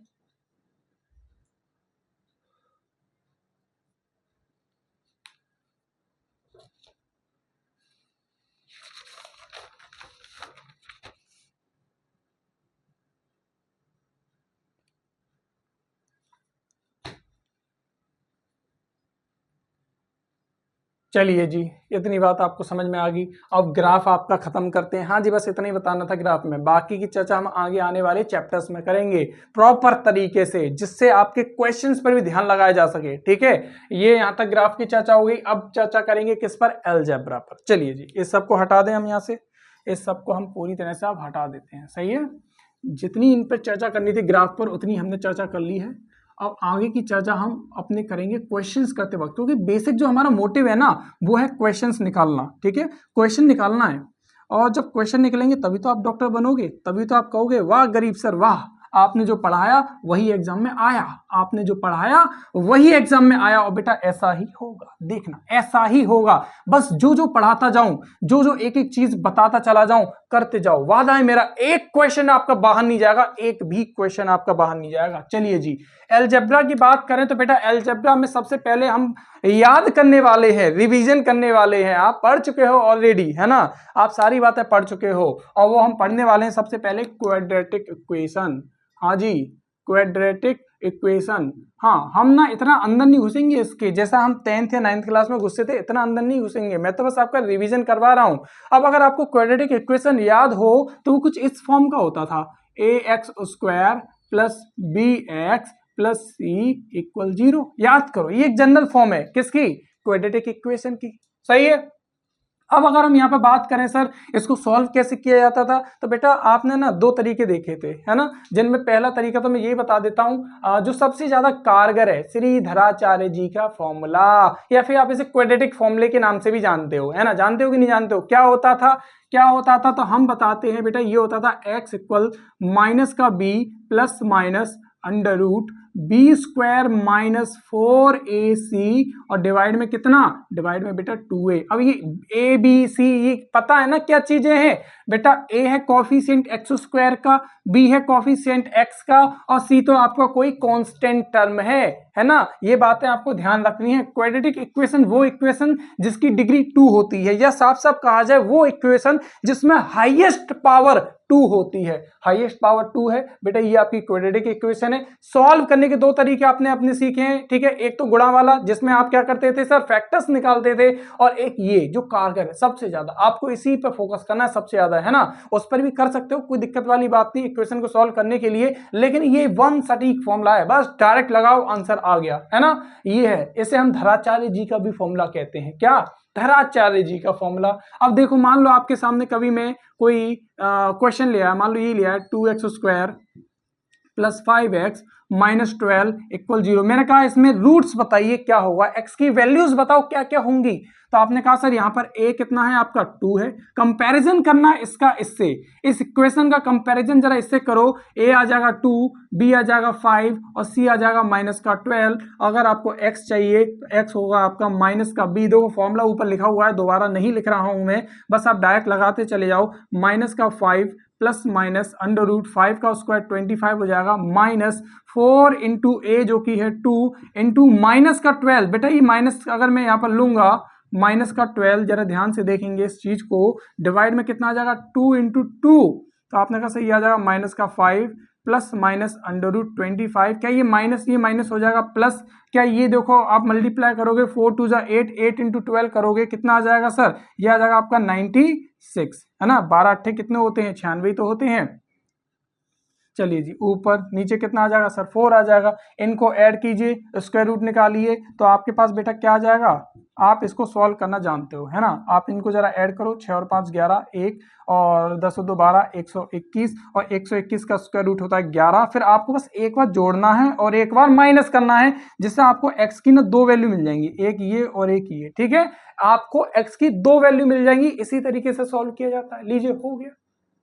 चलिए जी, इतनी बात आपको समझ में आ गई। अब ग्राफ आपका खत्म करते हैं। हाँ जी, बस इतना ही बताना था ग्राफ में, बाकी की चर्चा हम आगे आने वाले चैप्टर्स में करेंगे प्रॉपर तरीके से, जिससे आपके क्वेश्चंस पर भी ध्यान लगाया जा सके। ठीक है, ये यहाँ तक ग्राफ की चर्चा हो गई। अब चर्चा करेंगे किस पर, अलजेब्रा पर। चलिए जी, इस सबको हटा दें हम यहाँ से, इस सबको हम पूरी तरह से आप हटा देते हैं। सही है, जितनी इन पर चर्चा करनी थी ग्राफ पर उतनी हमने चर्चा कर ली है। अब आगे की चर्चा हम अपने करेंगे क्वेश्चंस करते वक्त, क्योंकि बेसिक जो हमारा मोटिव है ना वो है क्वेश्चंस निकालना। ठीक है, क्वेश्चन निकालना है, और जब क्वेश्चन निकलेंगे तभी तो आप डॉक्टर बनोगे, तभी तो आप कहोगे वाह गरीब सर वाह, आपने जो पढ़ाया वही एग्जाम में आया, आपने जो पढ़ाया वही एग्जाम में आया। और बेटा ऐसा ही होगा, देखना ऐसा ही होगा। बस जो जो पढ़ाता जाऊं, जो जो एक एक चीज बताता चला जाऊं, करते जाओ, वादा है मेरा, एक क्वेश्चन आपका बाहर नहीं जाएगा, एक भी क्वेश्चन आपका बाहर नहीं जाएगा। चलिए जी, अलजेब्रा की बात करें तो बेटा अलजेब्रा में सबसे पहले हम याद करने वाले हैं, रिवीजन करने वाले हैं। आप पढ़ चुके हो ऑलरेडी, है ना, आप सारी बातें पढ़ चुके हो, और वो हम पढ़ने वाले हैं सबसे पहले क्वाड्रेटिक इक्वेशन। हाँ जी, क्वाड्रेटिक इक्वेशन। हाँ, हम ना इतना अंदर नहीं घुसेंगे इसके, जैसा हम 10th या 9th क्लास में घुसे थे इतना अंदर नहीं घुसेंगे, मैं तो बस आपका रिवीजन करवा रहा हूं। अब अगर आपको क्वाड्रेटिक इक्वेशन याद हो तो वो कुछ इस फॉर्म का होता था, ax² प्लस bx प्लस सी इक्वल 0। याद करो, ये एक जनरल फॉर्म है किसकी, क्वाड्रेटिक इक्वेशन की। सही है। अब अगर हम यहाँ पे बात करें सर इसको सॉल्व कैसे किया जाता था, तो बेटा आपने ना दो तरीके देखे थे, है ना, जिनमें पहला तरीका तो मैं ये बता देता हूँ, जो सबसे ज्यादा कारगर है, श्रीधराचार्य जी का फॉर्मूला, या फिर आप इसे क्वाड्रेटिक फॉर्मूले के नाम से भी जानते हो, है ना, जानते हो कि नहीं जानते हो। क्या होता था, क्या होता था, तो हम बताते हैं बेटा, ये होता था x इक्वल माइनस का b plus minus under root b² minus 4ac, और डिवाइड में कितना, डिवाइड में बेटा 2a। अब ये a b c ये पता है ना क्या चीजें हैं बेटा, a है कॉफिशिएंट x² का, b है कॉफिशिएंट x का, और c तो आपका कोई कांस्टेंट टर्म है ना। ये बातें आपको ध्यान रखनी है। क्वाड्रेटिक इक्वेशन वो इक्वेशन जिसकी डिग्री 2 होती है, या साफ साफ कहा जाए वो इक्वेशन जिसमें हाईएस्ट पावर 2 होती है, हाईएस्ट पावर 2 है बेटा, ये आपकी क्वाड्रेटिक इक्वेशन है। सॉल्व करने के दो तरीके आपने अपने सीखे हैं। ठीक है, एक तो गुणा वाला जिसमें आप क्या करते थे सर, फैक्टर्स निकालते थे, और एक ये जो कारगर है सबसे ज्यादा, आपको इसी पर फोकस करना है सबसे ज्यादा, है ना, उस पर भी कर सकते हो, कोई दिक्कत वाली बात नहीं इक्वेशन को सॉल्व करने के लिए, लेकिन ये वन सटीक फॉर्मूला है, बस डायरेक्ट लगाओ आंसर आ गया, है ना। ये है, इसे हम धराचार्य जी का भी फॉर्मूला कहते हैं। क्या, धराचार्य जी का फॉर्मूला। अब देखो, मान लो आपके सामने कभी मैं कोई क्वेश्चन लिया, मान लो ये लिया है 2x² plus 5x minus 12 equal 0। मैंने कहा इसमें रूट्स बताइए क्या होगा, x की वैल्यूज बताओ क्या क्या होंगी, तो आपने कहा सर यहाँ पर a कितना है आपका 2 है, कंपैरिजन करना है इसका इससे, इस इक्वेशन का कंपैरिजन जरा इससे करो, a आ जाएगा 2, b आ जाएगा 5 और c आ जाएगा माइनस का 12। अगर आपको x चाहिए तो x होगा आपका माइनस का b, देखो फॉर्मूला ऊपर लिखा हुआ है, दोबारा नहीं लिख रहा हूं मैं, बस आप डायरेक्ट लगाते चले जाओ, माइनस का 5 प्लस माइनस अंडर रूट 5 का स्क्वायर 25 हो जाएगा, माइनस 4 इंटू ए जो कि है 2 इंटू माइनस का 12। बेटा ये माइनस अगर मैं यहाँ पर लूंगा माइनस का 12, जरा ध्यान से देखेंगे इस चीज को, डिवाइड में कितना आ जाएगा 2 इंटू 2, तो आपने कहा सही आ जाएगा माइनस का 5 प्लस माइनस अंडर रूट 25। क्या ये माइनस हो जाएगा प्लस, क्या ये देखो आप मल्टीप्लाई करोगे 4 2 जा 8, 8 इंटू 12 करोगे कितना आ जाएगा सर, ये आ जाएगा आपका 96, है ना, 12 8 कितने होते हैं, 96 तो होते हैं। चलिए जी, ऊपर नीचे कितना आ जाएगा सर, 4 आ जाएगा। इनको ऐड कीजिए, स्क्वायर रूट निकालिए, तो आपके पास बेटा क्या आ जाएगा, आप इसको सॉल्व करना जानते हो, है ना, आप इनको जरा ऐड करो, 6 और 5 11, 1 और 10 और 2 12, 121, और 121 का स्क्वायर रूट होता है 11। फिर आपको बस एक बार जोड़ना है और एक बार माइनस करना है, जिससे आपको x की ना दो वैल्यू मिल जाएंगी, एक ये और एक ये। ठीक है, आपको x की दो वैल्यू मिल जाएंगी, इसी तरीके से सॉल्व किया जाता है। लीजिए हो गया,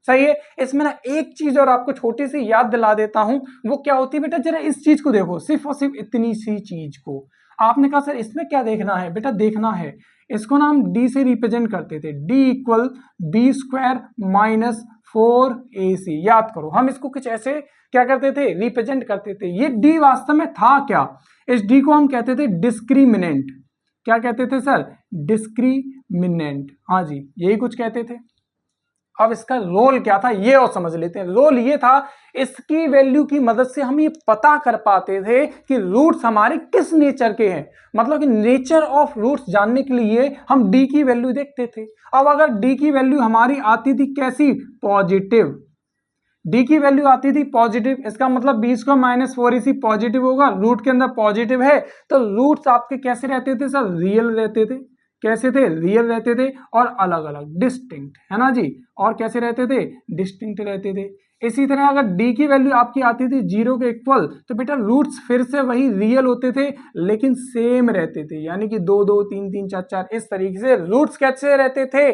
सही है। इसमें ना एक चीज और आपको छोटी सी याद दिला देता हूं, वो क्या होती है बेटा, जरा इस चीज को देखो, सिर्फ और सिर्फ इतनी सी चीज को। आपने कहा सर इसमें क्या देखना है, बेटा देखना है इसको ना हम डी से रिप्रेजेंट करते थे, d equal b square minus 4ac। याद करो हम इसको कुछ ऐसे क्या करते थे, रिप्रेजेंट करते थे। ये डी वास्तव में था क्या, इस डी को हम कहते थे डिस्क्रिमिनेंट। क्या कहते थे सर, डिस्क्रिमिनेंट, हाँ जी यही कुछ कहते थे। अब इसका रोल क्या था ये और समझ लेते हैं। रोल ये था, इसकी वैल्यू की मदद से हम ये पता कर पाते थे कि रूट्स हमारे किस नेचर के हैं, मतलब कि नेचर ऑफ रूट्स जानने के लिए हम डी की वैल्यू देखते थे। अब अगर डी की वैल्यू हमारी आती थी कैसी, पॉजिटिव, डी की वैल्यू आती थी पॉजिटिव, इसका मतलब b square minus 4ac positive होगा, रूट के अंदर पॉजिटिव है, तो रूट्स आपके कैसे रहते थे सर, रियल रहते थे। कैसे थे, रियल रहते थे और अलग अलग, डिस्टिंक्ट, है ना जी। और कैसे रहते थे, डिस्टिंक्ट रहते थे। इसी तरह अगर डी की वैल्यू आपकी आती थी 0 के इक्वल, तो बेटा रूट्स फिर से वही रियल होते थे लेकिन सेम रहते थे, यानी कि 2 2 3 3 4 4 इस तरीके से रूट्स कैसे रहते थे,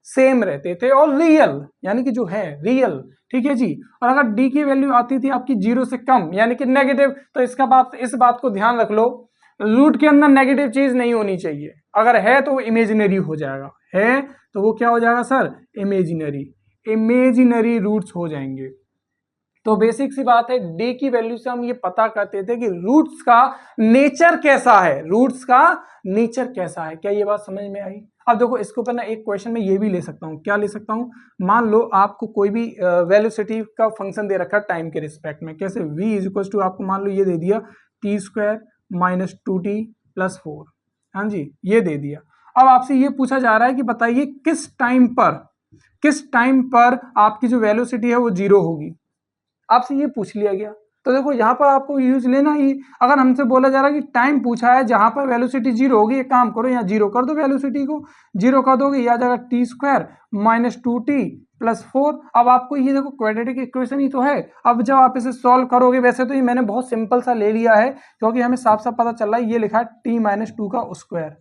सेम रहते थे और रियल, यानी कि जो है रियल, ठीक है जी। और अगर डी की वैल्यू आती थी आपकी 0 से कम यानी कि नेगेटिव, तो इस बात को ध्यान रख लो, रूट के अंदर नेगेटिव चीज नहीं होनी चाहिए, अगर है तो वो इमेजिनरी हो जाएगा, है तो वो क्या हो जाएगा सर, इमेजिनरी, इमेजिनरी रूट्स हो जाएंगे। तो बेसिक सी बात है, डी की वैल्यू से हम ये पता करते थे कि रूट्स का नेचर कैसा है, रूट्स का नेचर कैसा है। क्या ये बात समझ में आई। अब देखो इसके ऊपर ना एक क्वेश्चन में ये भी ले सकता हूँ, क्या ले सकता हूँ, मान लो आपको कोई भी वेलोसिटी का फंक्शन दे रखा है टाइम के रिस्पेक्ट में, कैसे v इज इक्वल टू आपको मान लो ये दे दिया T square minus 2t plus 4, हाँ जी ये दे दिया। अब आपसे ये पूछा जा रहा है कि बताइए किस टाइम पर आपकी जो वेलोसिटी है वो 0 होगी, आपसे ये पूछ लिया गया। तो देखो यहाँ पर आपको यूज लेना ही, अगर हमसे बोला जा रहा है कि टाइम पूछा है जहां पर वेलोसिटी 0 होगी, एक काम करो यहाँ 0 कर दो, वेलोसिटी को 0 कर दोगे, यह आ जाएगा T square minus 2t plus 4। अब आपको ये देखो क्वाड्रेटिक इक्वेशन ही तो है। अब जब आप इसे सॉल्व करोगे, वैसे तो ये मैंने बहुत सिंपल सा ले लिया है क्योंकि हमें साफ साफ पता चल रहा है, ये लिखा है t माइनस 2 का स्क्वायर,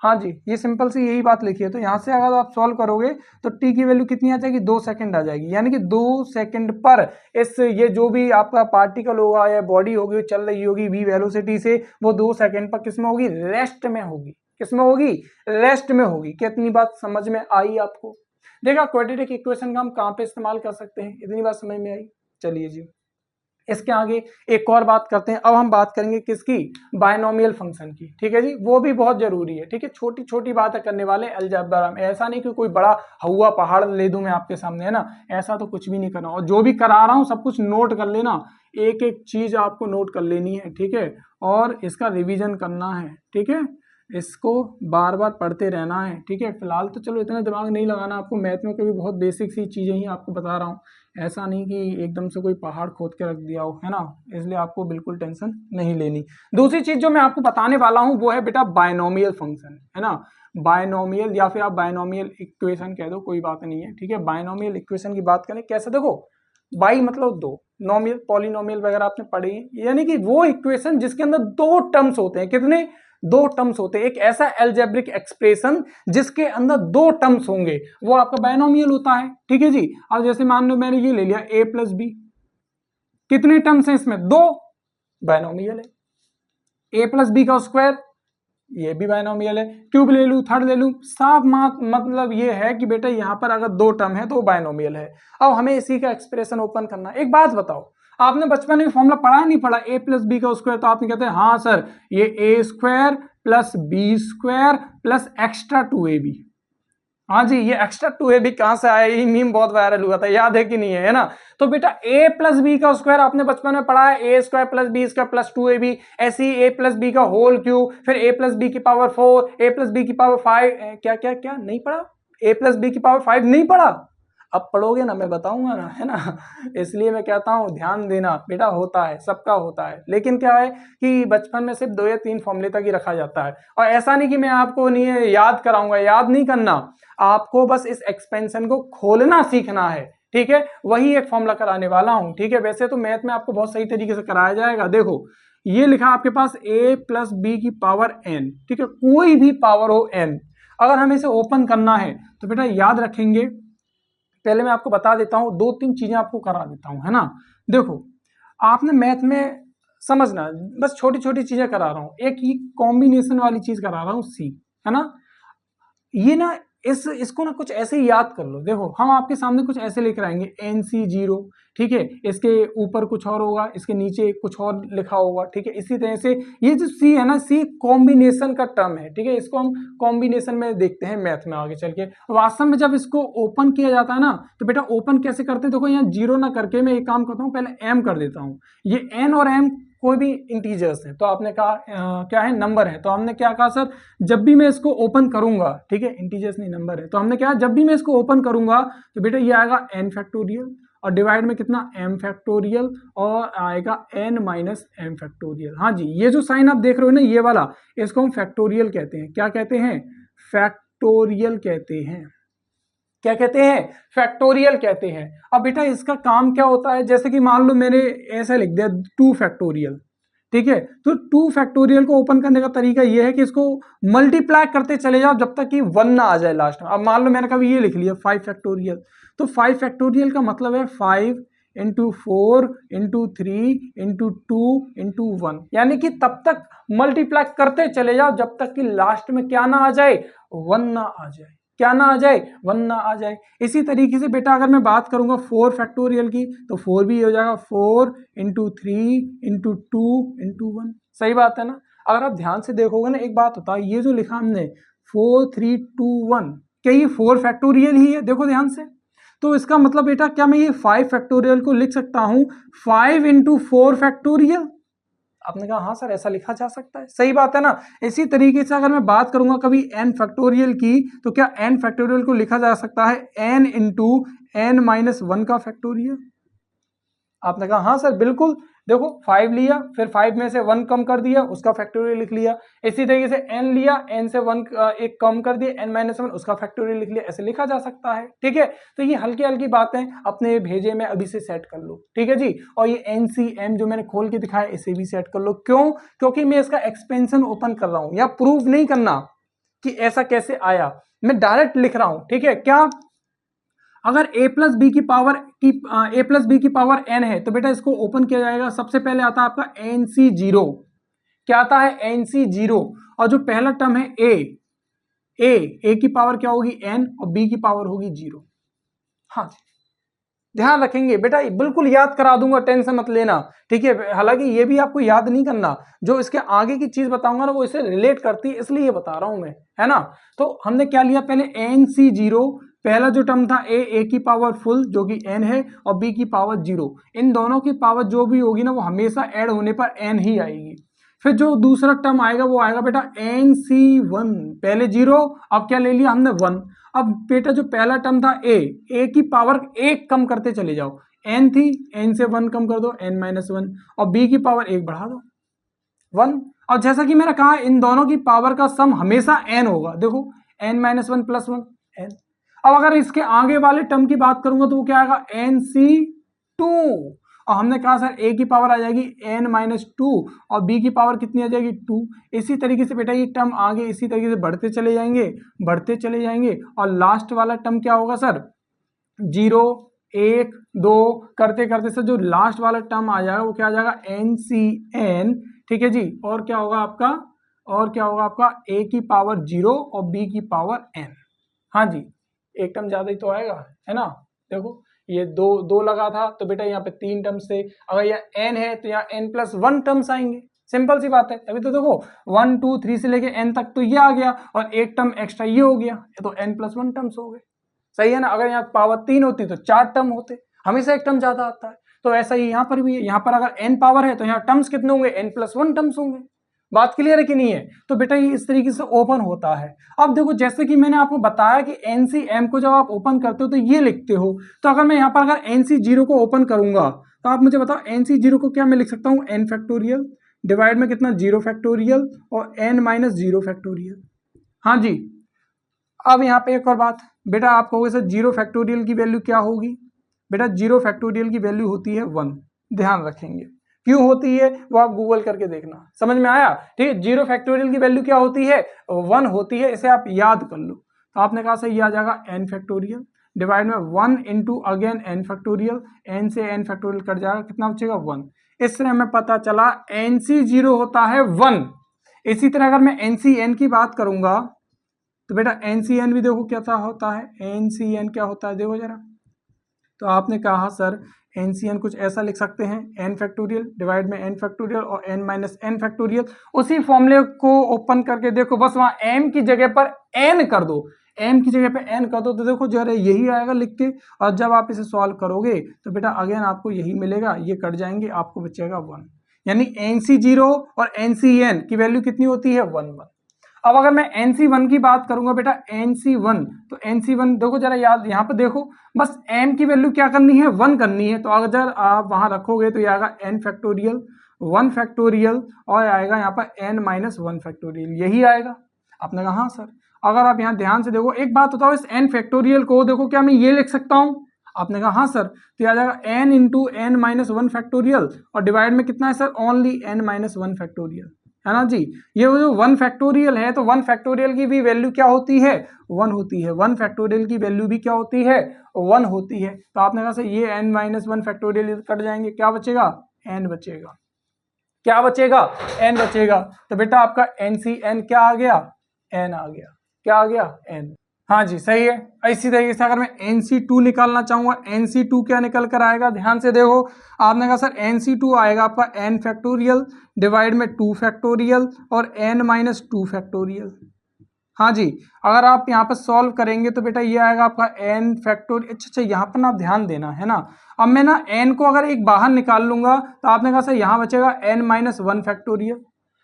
हाँ जी ये सिंपल सी यही बात लिखी है। तो यहाँ से अगर आप सॉल्व करोगे तो t की वैल्यू कितनी आ जाएगी, 2 सेकंड आ जाएगी, यानी कि 2 सेकंड पर इस ये जो भी आपका पार्टिकल होगा या बॉडी होगी चल रही होगी v वेलोसिटी से, वो 2 सेकंड पर किसमें होगी, रेस्ट में होगी। किसमें होगी, रेस्ट में होगी। कितनी बात समझ में आई आपको। देखा क्वाड्रेटिक इक्वेशन का हम कहाँ पे इस्तेमाल कर सकते हैं, इतनी बात समझ में आई। चलिए जी इसके आगे एक और बात करते हैं। अब हम बात करेंगे किसकी, बायनोमियल फंक्शन की, ठीक है जी, वो भी बहुत जरूरी है, ठीक है। छोटी छोटी बातें करने वाले अलजेब्रा में, ऐसा नहीं कि कोई बड़ा हुआ पहाड़ ले दूं मैं आपके सामने, है ना, ऐसा तो कुछ भी नहीं करना। और जो भी करा रहा हूं सब कुछ नोट कर लेना, एक एक चीज आपको नोट कर लेनी है, ठीक है, और इसका रिविजन करना है, ठीक है, इसको बार बार पढ़ते रहना है, ठीक है। फिलहाल तो चलो इतना दिमाग नहीं लगाना आपको, मैथ में कभी बहुत बेसिक सी चीज़ें ही आपको बता रहा हूँ, ऐसा नहीं कि एकदम से कोई पहाड़ खोद के रख दिया हो, है ना, इसलिए आपको बिल्कुल टेंशन नहीं लेनी। दूसरी चीज़ जो मैं आपको बताने वाला हूँ वो है बेटा बायनोमियल फंक्शन, है ना, बायनोमियल या फिर आप बायनोमियल इक्वेशन कह दो, कोई बात नहीं है, ठीक है। बायनोमियल इक्वेशन की बात करें कैसे, देखो बाई मतलब दो, नोमियल पॉलिनोमियल वगैरह आपने पढ़े हैं, यानी कि वो इक्वेशन जिसके अंदर दो टर्म्स होते हैं, कितने, दो टर्म्स होते हैं। एक ऐसा एल्जेब्रिक एक्सप्रेशन जिसके अंदर दो टर्म्स होंगे वो आपका बायनोमियल होता है, ठीक है जी। अब जैसे मान लो मैंने ये ले लिया a प्लस बी, कितने टर्म्स हैं इसमें, दो, बायनोमियल है। a प्लस बी का स्क्वायर, ये भी बायनोमियल है। क्यूब ले लूं, थर्ड ले लूं, साफ मतलब ये है कि बेटा यहां पर अगर दो टर्म है तो बायनोमियल है। अब हमें इसी का एक्सप्रेशन ओपन करना। एक बात बताओ, आपने बचपन में फॉर्मूला पढ़ा है नहीं पढ़ा, ए प्लस बी का स्क्वायर, तो आपने कहते हैं हाँ सर ये a square plus b square plus extra 2ab, हाँ जी ये एक्स्ट्रा 2ab कहां से आया, ये मीम बहुत वायरल हुआ था, याद है कि नहीं है ना। तो बेटा a प्लस बी का स्क्वायर आपने बचपन में पढ़ा है, a square plus b square plus 2ab, ऐसे ही a प्लस बी का होल क्यूब, फिर a प्लस बी की पावर 4, a प्लस बी की पावर 5, क्या क्या क्या नहीं पढ़ा, a प्लस बी की पावर 5 नहीं पढ़ा, अब पढ़ोगे ना मैं बताऊंगा ना, है ना, इसलिए मैं कहता हूं ध्यान देना बेटा, होता है सबका होता है, लेकिन क्या है कि बचपन में सिर्फ 2 या 3 फॉर्मूले तक ही रखा जाता है। और ऐसा नहीं कि मैं आपको नहीं याद कराऊंगा, याद नहीं करना, आपको बस इस एक्सपेंशन को खोलना सीखना है, ठीक है, वही एक फॉर्मूला कराने वाला हूं, ठीक है। वैसे तो मैथ में आपको बहुत सही तरीके से कराया जाएगा। देखो ये लिखा आपके पास a प्लस बी की पावर n, ठीक है, कोई भी पावर हो n, अगर हमें इसे ओपन करना है तो बेटा याद रखेंगे पहले मैं आपको बता देता हूँ, 2-3 चीजें आपको करा देता हूँ, है ना। देखो आपने मैथ में समझना, बस छोटी छोटी चीजें करा रहा हूँ। एक ही कॉम्बिनेशन वाली चीज करा रहा हूँ, सी, है ना। ये ना इसको ना कुछ ऐसे ही याद कर लो। देखो हम आपके सामने कुछ ऐसे लेकर आएंगे, NC0, ठीक है, इसके ऊपर कुछ और होगा, इसके नीचे कुछ और लिखा होगा, ठीक है। इसी तरह से ये जो सी है ना, सी कॉम्बिनेशन का टर्म है, ठीक है। इसको हम कॉम्बिनेशन में देखते हैं मैथ में आगे चल के। वास्तव में जब इसको ओपन किया जाता है ना, तो बेटा ओपन कैसे करते हैं, देखो यहाँ 0 ना करके मैं एक काम करता हूँ, पहले m कर देता हूँ। ये n और m कोई भी इंटीजर्स है, तो आपने कहा क्या है, नंबर है, तो हमने क्या कहा सर, जब भी मैं इसको ओपन करूंगा, ठीक है, इंटीजर्स नहीं नंबर है, तो हमने क्या, जब भी मैं इसको ओपन करूंगा तो बेटा ये आएगा n फैक्टोरियल और डिवाइड में कितना m फैक्टोरियल और आएगा n माइनस m फैक्टोरियल। हाँ जी, ये जो साइन आप देख रहे हो ना, ये वाला, इसको हम फैक्टोरियल कहते हैं। क्या कहते हैं, फैक्टोरियल कहते हैं। क्या कहते हैं, फैक्टोरियल कहते हैं। अब बेटा इसका काम क्या होता है, जैसे कि मान लो मैंने ऐसा लिख दिया 2 फैक्टोरियल, ठीक है, तो 2 फैक्टोरियल को ओपन करने का तरीका यह है कि इसको मल्टीप्लाई करते चले जाओ जब तक कि 1 ना आ जाए लास्ट में। अब मान लो मैंने कभी ये लिख लिया 5 फैक्टोरियल, तो 5 फैक्टोरियल का मतलब है 5 इंटू 4 इंटू 3 इंटू 2 इंटू 1, यानी कि तब तक मल्टीप्लाई करते चले जाओ जब तक कि लास्ट में क्या ना आ जाए, 1 ना आ जाए। क्या ना आ जाए, 1 ना आ जाए। इसी तरीके से बेटा अगर मैं बात करूंगा 4 फैक्टोरियल की, तो 4 भी हो जाएगा 4 इंटू 3 इंटू 2 इंटू 1। सही बात है ना। अगर आप ध्यान से देखोगे ना, एक बात होता है, ये जो लिखा हमने 4 3 2 1, क्या ये 4 फैक्टोरियल ही है, देखो ध्यान से। तो इसका मतलब बेटा क्या मैं ये 5 फैक्टोरियल को लिख सकता हूं 5 इंटू 4 फैक्टोरियल। आपने कहा हाँ सर ऐसा लिखा जा सकता है, सही बात है ना। इसी तरीके से अगर मैं बात करूंगा कभी n फैक्टोरियल की, तो क्या n फैक्टोरियल को लिखा जा सकता है n इंटू n माइनस 1 का फैक्टोरियल। आपने कहा हाँ सर बिल्कुल। देखो 5 लिया, फिर 5 में से 1 कम कर दिया, उसका फैक्टोरियल लिख लिया। इसी तरीके से n लिया, n से 1 एक कम कर दिया, n माइनस 1, उसका फैक्टोरियल लिख लिया। ऐसे लिखा जा सकता है, ठीक है। तो ये हल्की हल्की बातें अपने भेजे में अभी से सेट कर लो, ठीक है जी। और ये NCM जो मैंने खोल के दिखाया, इसे भी सेट कर लो। क्यों, क्योंकि मैं इसका एक्सपेंशन ओपन कर रहा हूं, या प्रूव नहीं करना कि ऐसा कैसे आया, मैं डायरेक्ट लिख रहा हूं, ठीक है। क्या, अगर a प्लस बी की पावर n है, तो बेटा इसको ओपन किया जाएगा। सबसे पहले आता है आपका NC0। क्या आता है, NC0। और जो पहला टर्म है a की पावर क्या होगी, n, और b की पावर होगी 0। हाँ जी, ध्यान रखेंगे बेटा, बिल्कुल याद करा दूंगा, टेंशन मत लेना, ठीक है। हालांकि ये भी आपको याद नहीं करना, जो इसके आगे की चीज बताऊंगा ना वो इससे रिलेट करती है, इसलिए ये बता रहा हूं मैं, है ना। तो हमने क्या लिया, पहले NC0, पहला जो टर्म था a की पावर फुल जो कि n है, और b की पावर 0। इन दोनों की पावर जो भी होगी ना, वो हमेशा ऐड होने पर n ही आएगी। फिर जो दूसरा टर्म आएगा वो आएगा बेटा NC1, पहले 0, अब क्या ले लिया हमने 1। अब बेटा जो पहला टर्म था a की पावर 1 कम करते चले जाओ, n थी, n से 1 कम कर दो, n माइनस 1, और b की पावर 1 बढ़ा दो, 1। और जैसा कि मैंने कहा इन दोनों की पावर का सम हमेशा n होगा। देखो n माइनस 1 प्लस 1 n। अब अगर इसके आगे वाले टर्म की बात करूंगा तो वो क्या आएगा, NC2। और हमने कहा सर a की पावर आ जाएगी n माइनस 2, और b की पावर कितनी आ जाएगी 2। इसी तरीके से बेटा ये टर्म आगे इसी तरीके से बढ़ते चले जाएंगे, बढ़ते चले जाएंगे, और लास्ट वाला टर्म क्या होगा सर, 0 1 2 करते करते से जो लास्ट वाला टर्म आ जाएगा वो क्या आ जाएगा, NCN, ठीक है जी। और क्या होगा आपका, और क्या होगा आपका, a की पावर 0 और b की पावर n। हाँ जी, एक टर्म ज्यादा ही तो आएगा, है ना। देखो ये दो लगा था, तो बेटा यहाँ पे 3 टर्म्स थे। अगर यहाँ n है तो यहाँ n प्लस 1 टर्म्स आएंगे, सिंपल सी बात है। तभी तो देखो 1 2 3 से लेके n तक तो ये आ गया, और एक टर्म एक्स्ट्रा ये हो गया, तो n प्लस 1 टर्म्स हो गए, सही है ना। अगर यहाँ पावर 3 होती तो 4 टर्म होते, हमेशा एक टर्म ज्यादा आता है। तो ऐसा ही यहाँ पर भी है, यहाँ पर अगर n पावर है तो यहाँ टर्म्स कितने होंगे, n प्लस 1 टर्म्स होंगे। बात क्लियर है कि नहीं है। तो बेटा ये इस तरीके से ओपन होता है। अब देखो जैसे कि मैंने आपको बताया कि NCM को जब आप ओपन करते हो तो ये लिखते हो, तो अगर मैं यहाँ पर अगर NC0 को ओपन करूंगा तो आप मुझे बताओ NC0 को क्या मैं लिख सकता हूँ, n फैक्टोरियल डिवाइड में कितना 0 फैक्टोरियल और n माइनस 0 फैक्टोरियल। हाँ जी। अब यहाँ पे एक और बात, बेटा आप कहोगे सर 0 फैक्टोरियल की वैल्यू क्या होगी, बेटा 0 फैक्टोरियल की वैल्यू होती है 1। ध्यान रखेंगे क्यों होती है वो आप गूगल करके देखना, समझ में आया, ठीक है। 0 फैक्टोरियल की वैल्यू क्या होती है, 1 होती है, इसे आप याद कर लो। तो आपने कहा सर ये आ जाएगा n फैक्टोरियल, डिवाइड में 1 into again n factorial, n से एन फैक्टोरियल कट जाएगा, कितना बचेगा 1। इस तरह हमें पता चला NC0 होता है 1। इसी तरह अगर मैं NCN की बात करूंगा तो बेटा NCN भी देखो क्या होता है, NCN क्या होता है देखो जरा। तो आपने कहा सर NCN कुछ ऐसा लिख सकते हैं, n फैक्टोरियल डिवाइड में n फैक्टोरियल और n माइनस n फैक्टोरियल। उसी फॉर्मूले को ओपन करके देखो, बस वहां m की जगह पर n कर दो, m की जगह पे n कर दो, तो देखो जरा यही आएगा लिख के। और जब आप इसे सॉल्व करोगे तो बेटा अगेन आपको यही मिलेगा, ये कट जाएंगे, आपको बचेगा 1। यानी NC0 और NCN की वैल्यू कितनी होती है 1 1। अब अगर मैं NC1 की बात करूंगा बेटा, NC1 तो NC1 देखो जरा याद, यहाँ पे देखो बस m की वैल्यू क्या करनी है 1 करनी है। तो अगर आप वहां रखोगे तो ये आएगा n फैक्टोरियल 1 फैक्टोरियल और आएगा यहाँ पर n माइनस 1 फैक्टोरियल, यही आएगा। आपने कहा हाँ सर। अगर आप यहाँ ध्यान से देखो, एक बात बताओ, इस n फैक्टोरियल को देखो क्या मैं ये लिख सकता हूँ? आपने कहा हाँ सर। तो आ जाएगा n into n minus 1 factorial और डिवाइड में कितना है sir, only n minus 1 factorial, है ना जी। ये वो जो 1 फैक्टोरियल है, तो 1 फैक्टोरियल की भी वैल्यू क्या होती है 1 होती है, 1 फैक्टोरियल की वैल्यू भी क्या होती है 1 होती है। तो आपने कहा सर ये n माइनस 1 फैक्टोरियल कट जाएंगे, क्या बचेगा n बचेगा, क्या बचेगा n बचेगा। तो बेटा आपका NCN क्या आ गया n आ गया, क्या आ गया n। हाँ जी सही है। इसी तरीके से अगर मैं NC2 निकालना चाहूंगा, NC2 क्या निकल कर आएगा, ध्यान से देखो। आपने कहा सर NC2 आएगा आपका n फैक्टोरियल डिवाइड में 2 फैक्टोरियल और n माइनस 2 फैक्टोरियल। हाँ जी, अगर आप यहाँ पर सॉल्व करेंगे तो बेटा ये आएगा आपका n फैक्टोरियल। अच्छा यहाँ पर ना आप ध्यान देना है ना। अब मैं ना n को अगर एक बाहर निकाल लूंगा तो आपने कहा सर यहाँ बचेगा n माइनस 1 फैक्टोरियल।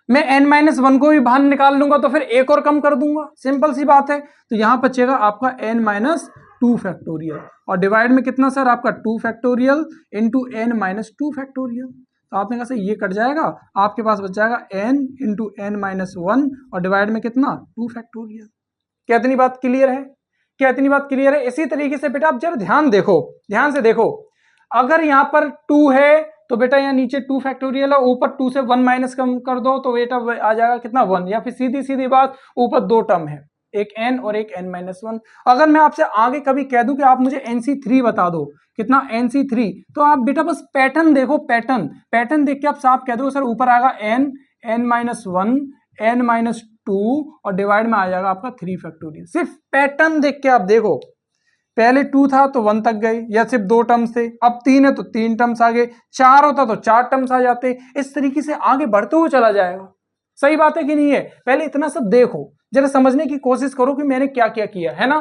मैं n माइनस 1 को भी बाहर निकाल लूंगा तो फिर एक और कम कर दूंगा, सिंपल सी बात है। तो यहाँ बचेगा आपका n माइनस 2 फैक्टोरियल और डिवाइड में कितना सर आपका 2 factorial into n minus 2 factorial. तो आपने कहा सर ये कट जाएगा, आपके पास बच जाएगा n इंटू एन माइनस 1 और डिवाइड में कितना 2 फैक्टोरियल। क्या इतनी बात क्लियर है, क्या इतनी बात क्लियर है। इसी तरीके से बेटा आप जरा ध्यान देखो, ध्यान से देखो, अगर यहाँ पर 2 है तो बेटा यहाँ नीचे 2 फैक्टोरियल है, ऊपर 2 से 1 माइनस कम कर दो तो बेटा आ जाएगा कितना 1। या फिर सीधी सीधी बात, ऊपर 2 टर्म है, एक n और एक n माइनस 1। अगर मैं आपसे आगे कभी कह दूं कि आप मुझे NC3 बता दो, कितना NC3, तो आप बेटा बस पैटर्न देखो, पैटर्न देख के आप साफ कह दो सर ऊपर आएगा n माइनस 1 n माइनस 2 और डिवाइड में आ जाएगा आपका 3 फैक्टोरियल। सिर्फ पैटर्न देख के आप देखो, पहले 2 था तो 1 तक गए, या सिर्फ 2 टर्म्स थे, अब 3 है तो 3 टर्म्स आ गए, 4 होता तो 4 टर्म्स आ जाते। इस तरीके से आगे बढ़ते हुए चला जाएगा। सही बात है कि नहीं है। पहले इतना सब देखो, जरा समझने की कोशिश करो कि मैंने क्या क्या किया है ना।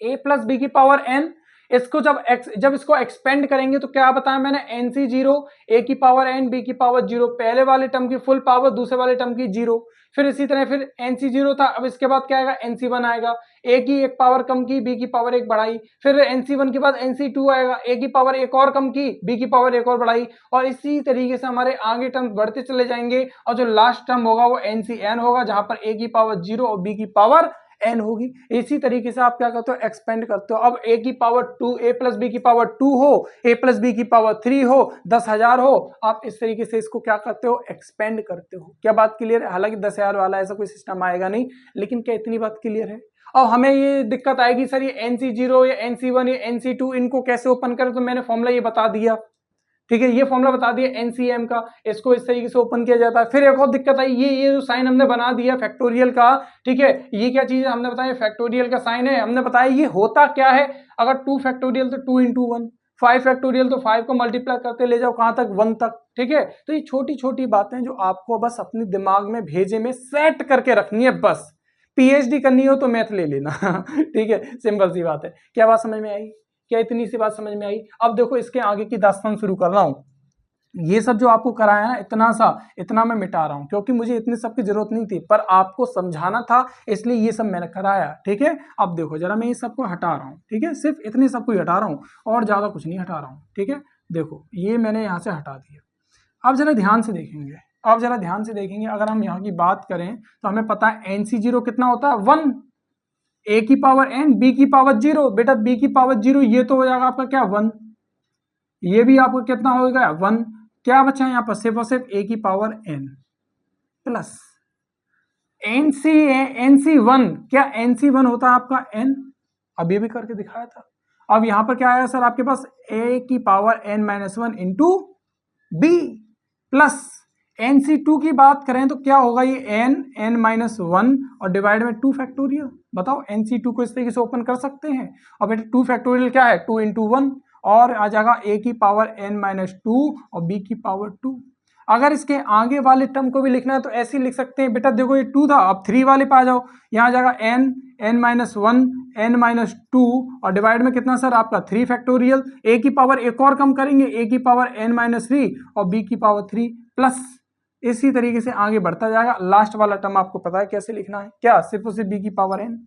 a प्लस बी की पावर n, इसको जब इसको एक्सपेंड करेंगे तो क्या बताया मैंने, NC0 a की पावर n b की पावर 0, पहले वाले टर्म की फुल पावर दूसरे वाले टर्म की 0। फिर इसी तरह फिर NC0 था, अब इसके बाद क्या आएगा NC1 आएगा, a की एक पावर कम की b की पावर एक बढ़ाई, फिर NC1 के बाद NC2 आएगा, a की पावर एक और कम की b की पावर एक और बढ़ाई, और इसी तरीके से हमारे आगे टर्म बढ़ते चले जाएंगे और जो लास्ट टर्म होगा वो NCN होगा, जहां पर a की पावर 0 और b की पावर n होगी। इसी तरीके से आप क्या करते हो, एक्सपेंड करते हो। अब a की पावर 2, a प्लस बी की पावर 2 हो, a प्लस बी की पावर 3 हो, 10,000 हो, आप इस तरीके से इसको क्या करते हो, एक्सपेंड करते हो। क्या बात क्लियर है। हालांकि 10,000 वाला ऐसा कोई सिस्टम आएगा नहीं, लेकिन क्या इतनी बात क्लियर है। अब हमें ये दिक्कत आएगी सर ये NC0 या NC1 या NC2 इनको कैसे ओपन करें, तो मैंने फॉर्मूला ये बता दिया, ठीक है, ये फॉर्मूला बता दिया NCM का, इसको इस तरीके से ओपन किया जाता है। फिर एक और दिक्कत आई, ये जो साइन हमने बना दिया फैक्टोरियल का, ठीक है, ये क्या चीज है हमने बताया, फैक्टोरियल का साइन है। हमने बताया ये होता क्या है, अगर 2 फैक्टोरियल तो 2 इंटू 1, 5 फैक्टोरियल तो 5 को मल्टीप्लाई करते ले जाओ कहां तक 1 तक, ठीक है। तो ये छोटी छोटी बातें जो आपको बस अपने दिमाग में भेजे में सेट करके रखनी है, बस PhD करनी हो तो मैथ ले लेना ठीक है, सिंपल सी बात है। क्या बात समझ में आई, क्या इतनी सी बात समझ में आई। अब देखो इसके आगे की दास्तान शुरू कर रहा हूं। ये सब जो आपको कराया ना, इतना मैं मिटा रहा हूं क्योंकि मुझे इतनी सब की जरूरत नहीं थी, पर आपको समझाना था इसलिए ये सब मैंने कराया, ठीक है। अब देखो जरा मैं ये सबको हटा रहा हूं, ठीक है, सिर्फ इतने सबको ही हटा रहा हूं और ज्यादा कुछ नहीं हटा रहा हूं, ठीक है। देखो ये मैंने यहां से हटा दिया। अब जरा ध्यान से देखेंगे, अगर हम यहाँ की बात करें तो हमें पता है NC0 कितना होता है 1, a की पावर n, b की पावर 0, बेटा b की पावर 0 ये तो हो जाएगा आपका क्या 1, ये भी आपको कितना हो गया 1। क्या बचा है यहाँ पर, सिर्फ और सिर्फ a की पावर n प्लस NC1, क्या NC1 होता है आपका n, अब ये भी करके दिखाया था। अब यहां पर क्या आया सर आपके पास a की power n-1 into b plus nc2 की बात करें तो क्या होगा ये n-1 और डिवाइड में 2 फैक्टोरियल। बताओ nc2 को इस तरीके से ओपन कर सकते हैं और बेटा 2 फैक्टोरियल क्या है 2 इंटू 1 और आ जाएगा a की पावर n-2 और b की पावर 2। अगर इसके आगे वाले टर्म को भी लिखना है तो ऐसे ही लिख सकते हैं बेटा, देखो ये 2 था अब 3 वाले पे आ जाओ, यहाँ आ जाएगा n-1 n-2 और डिवाइड में कितना सर आपका 3 फैक्टोरियल, a की पावर एक और कम करेंगे a की पावर n-3 और b की पावर 3 प्लस इसी तरीके से आगे बढ़ता जाएगा। लास्ट वाला टर्म आपको पता है कैसे लिखना है क्या, सिर्फ और सिर्फ b की पावर n,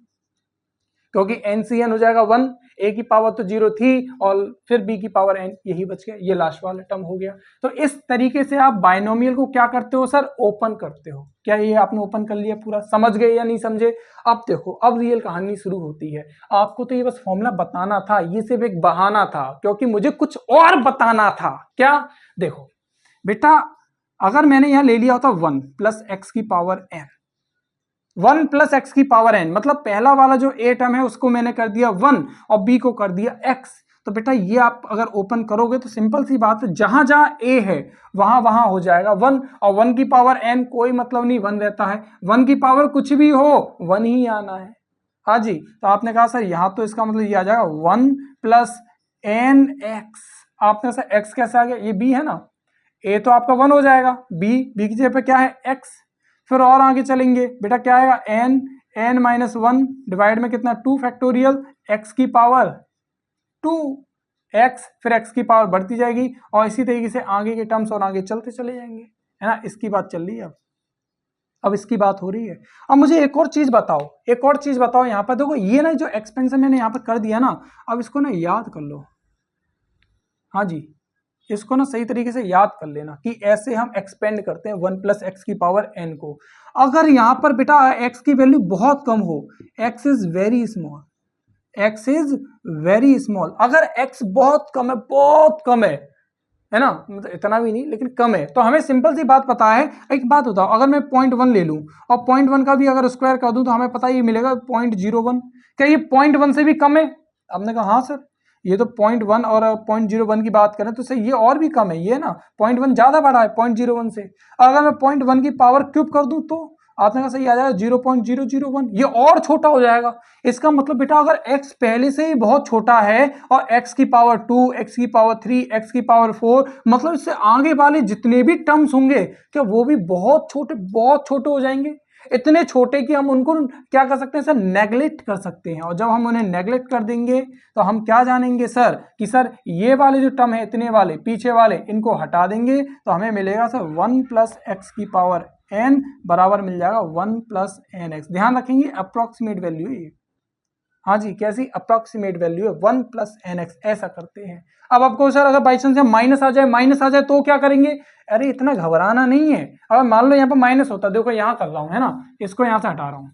क्योंकि NCN हो जाएगा 1, a की पावर तो 0 थी और फिर b की पावर n यही बच गया, ये लास्ट वाला टर्म हो गया। तो इस तरीके से आप बाइनोमियल को क्या करते हो सर ओपन करते हो। क्या ये आपने ओपन कर लिया पूरा, समझ गए या नहीं समझे। अब देखो अब रियल कहानी शुरू होती है। आपको तो ये बस फॉर्मूला बताना था, ये सिर्फ एक बहाना था क्योंकि मुझे कुछ और बताना था। क्या देखो बेटा, अगर मैंने यहां ले लिया होता 1 प्लस एक्स की पावर n, 1 प्लस एक्स की पावर n, मतलब पहला वाला जो a टर्म है उसको मैंने कर दिया 1 और b को कर दिया x। तो बेटा ये आप अगर ओपन करोगे तो सिंपल सी बात है, जहां जहां a है वहां वहां हो जाएगा 1 और 1 की पावर n कोई मतलब नहीं 1 रहता है, 1 की पावर कुछ भी हो 1 ही आना है। हाँ जी, तो आपने कहा सर यहां तो इसका मतलब ये आ जाएगा 1 प्लस एन एक्स। आपने सर x कैसे आ गया, ये b है ना, a तो आपका 1 हो जाएगा, b की जगह पे क्या है x। फिर और आगे चलेंगे बेटा क्या आएगा n-1 डिवाइड में कितना 2 फैक्टोरियल x की पावर 2x, फिर x की पावर बढ़ती जाएगी और इसी तरीके से आगे के टर्म्स और आगे चलते चले जाएंगे, है ना। इसकी बात चल रही है अब इसकी बात हो रही है। अब मुझे एक और चीज बताओ, एक और चीज बताओ, यहाँ पर देखो ये ना जो एक्सपेंशन मैंने यहाँ पर कर दिया ना, अब इसको ना याद कर लो। हाँ जी, इसको ना सही तरीके से याद कर लेना कि ऐसे हम एक्सपेंड करते हैं 1 प्लस एक्स की पावर n को। अगर यहां पर बेटा x की वैल्यू बहुत कम हो, x is very small, x is very small, अगर x बहुत कम है, बहुत कम है ना, मतलब इतना भी नहीं लेकिन कम है, तो हमें सिंपल सी बात पता है। एक बात बताओ, अगर मैं 0.1 ले लूं और 0.1 का भी अगर स्क्वायर कर दूं तो हमें पता ये मिलेगा 0.01। क्या ये 0.1 से भी कम है? आपने कहा हाँ सर, ये तो 0.1 और 0.01 की बात करें तो सही ये और भी कम है, ये ना 0.1 ज्यादा बड़ा है 0.01 से। अगर मैं 0.1 की पावर क्यूब कर दूं तो आपने कहा सही आ जाएगा 0.001, ये और छोटा हो जाएगा। इसका मतलब बेटा अगर x पहले से ही बहुत छोटा है और x की पावर 2, x की पावर 3, x की पावर 4, मतलब इससे आगे वाले जितने भी टर्म्स होंगे क्या वो भी बहुत छोटे हो जाएंगे, इतने छोटे कि हम उनको क्या कर सकते हैं सर, नेगलेक्ट कर सकते हैं। और जब हम उन्हें नेगलेक्ट कर देंगे तो हम क्या जानेंगे सर कि सर ये वाले जो टर्म है इतने वाले पीछे वाले इनको हटा देंगे तो हमें मिलेगा सर 1 प्लस एक्स की पावर n बराबर मिल जाएगा 1 प्लस एन एक्स। ध्यान रखेंगे अप्रोक्सीमेट वैल्यू है ये। हाँ जी, कैसी अप्रोक्सीमेट वैल्यू है 1 प्लस एन एक्स, ऐसा करते हैं। अब आपको सर अगर बाई चांस माइनस आ जाए तो क्या करेंगे? अरे इतना घबराना नहीं है। अगर मान लो यहाँ पर माइनस होता, देखो यहाँ कर रहा हूँ है ना, इसको यहाँ से हटा रहा हूँ,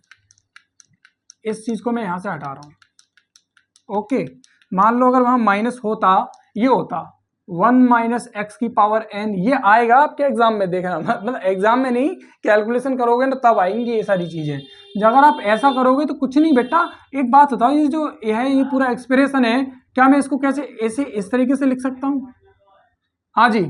इस चीज को मैं यहाँ से हटा रहा हूँ। ओके, मान लो अगर वहां माइनस होता, ये होता 1 माइनस एक्स की पावर n, ये आएगा आपके एग्जाम में, देखना मतलब एग्जाम में नहीं, कैलकुलेशन करोगे ना तब आएंगी ये सारी चीजें। जब अगर आप ऐसा करोगे तो कुछ नहीं बेटा। एक बात बताओ, ये जो है ये पूरा एक्सप्रेशन है, क्या मैं इसको कैसे ऐसे इस तरीके से लिख सकता हूँ? हाँ जी,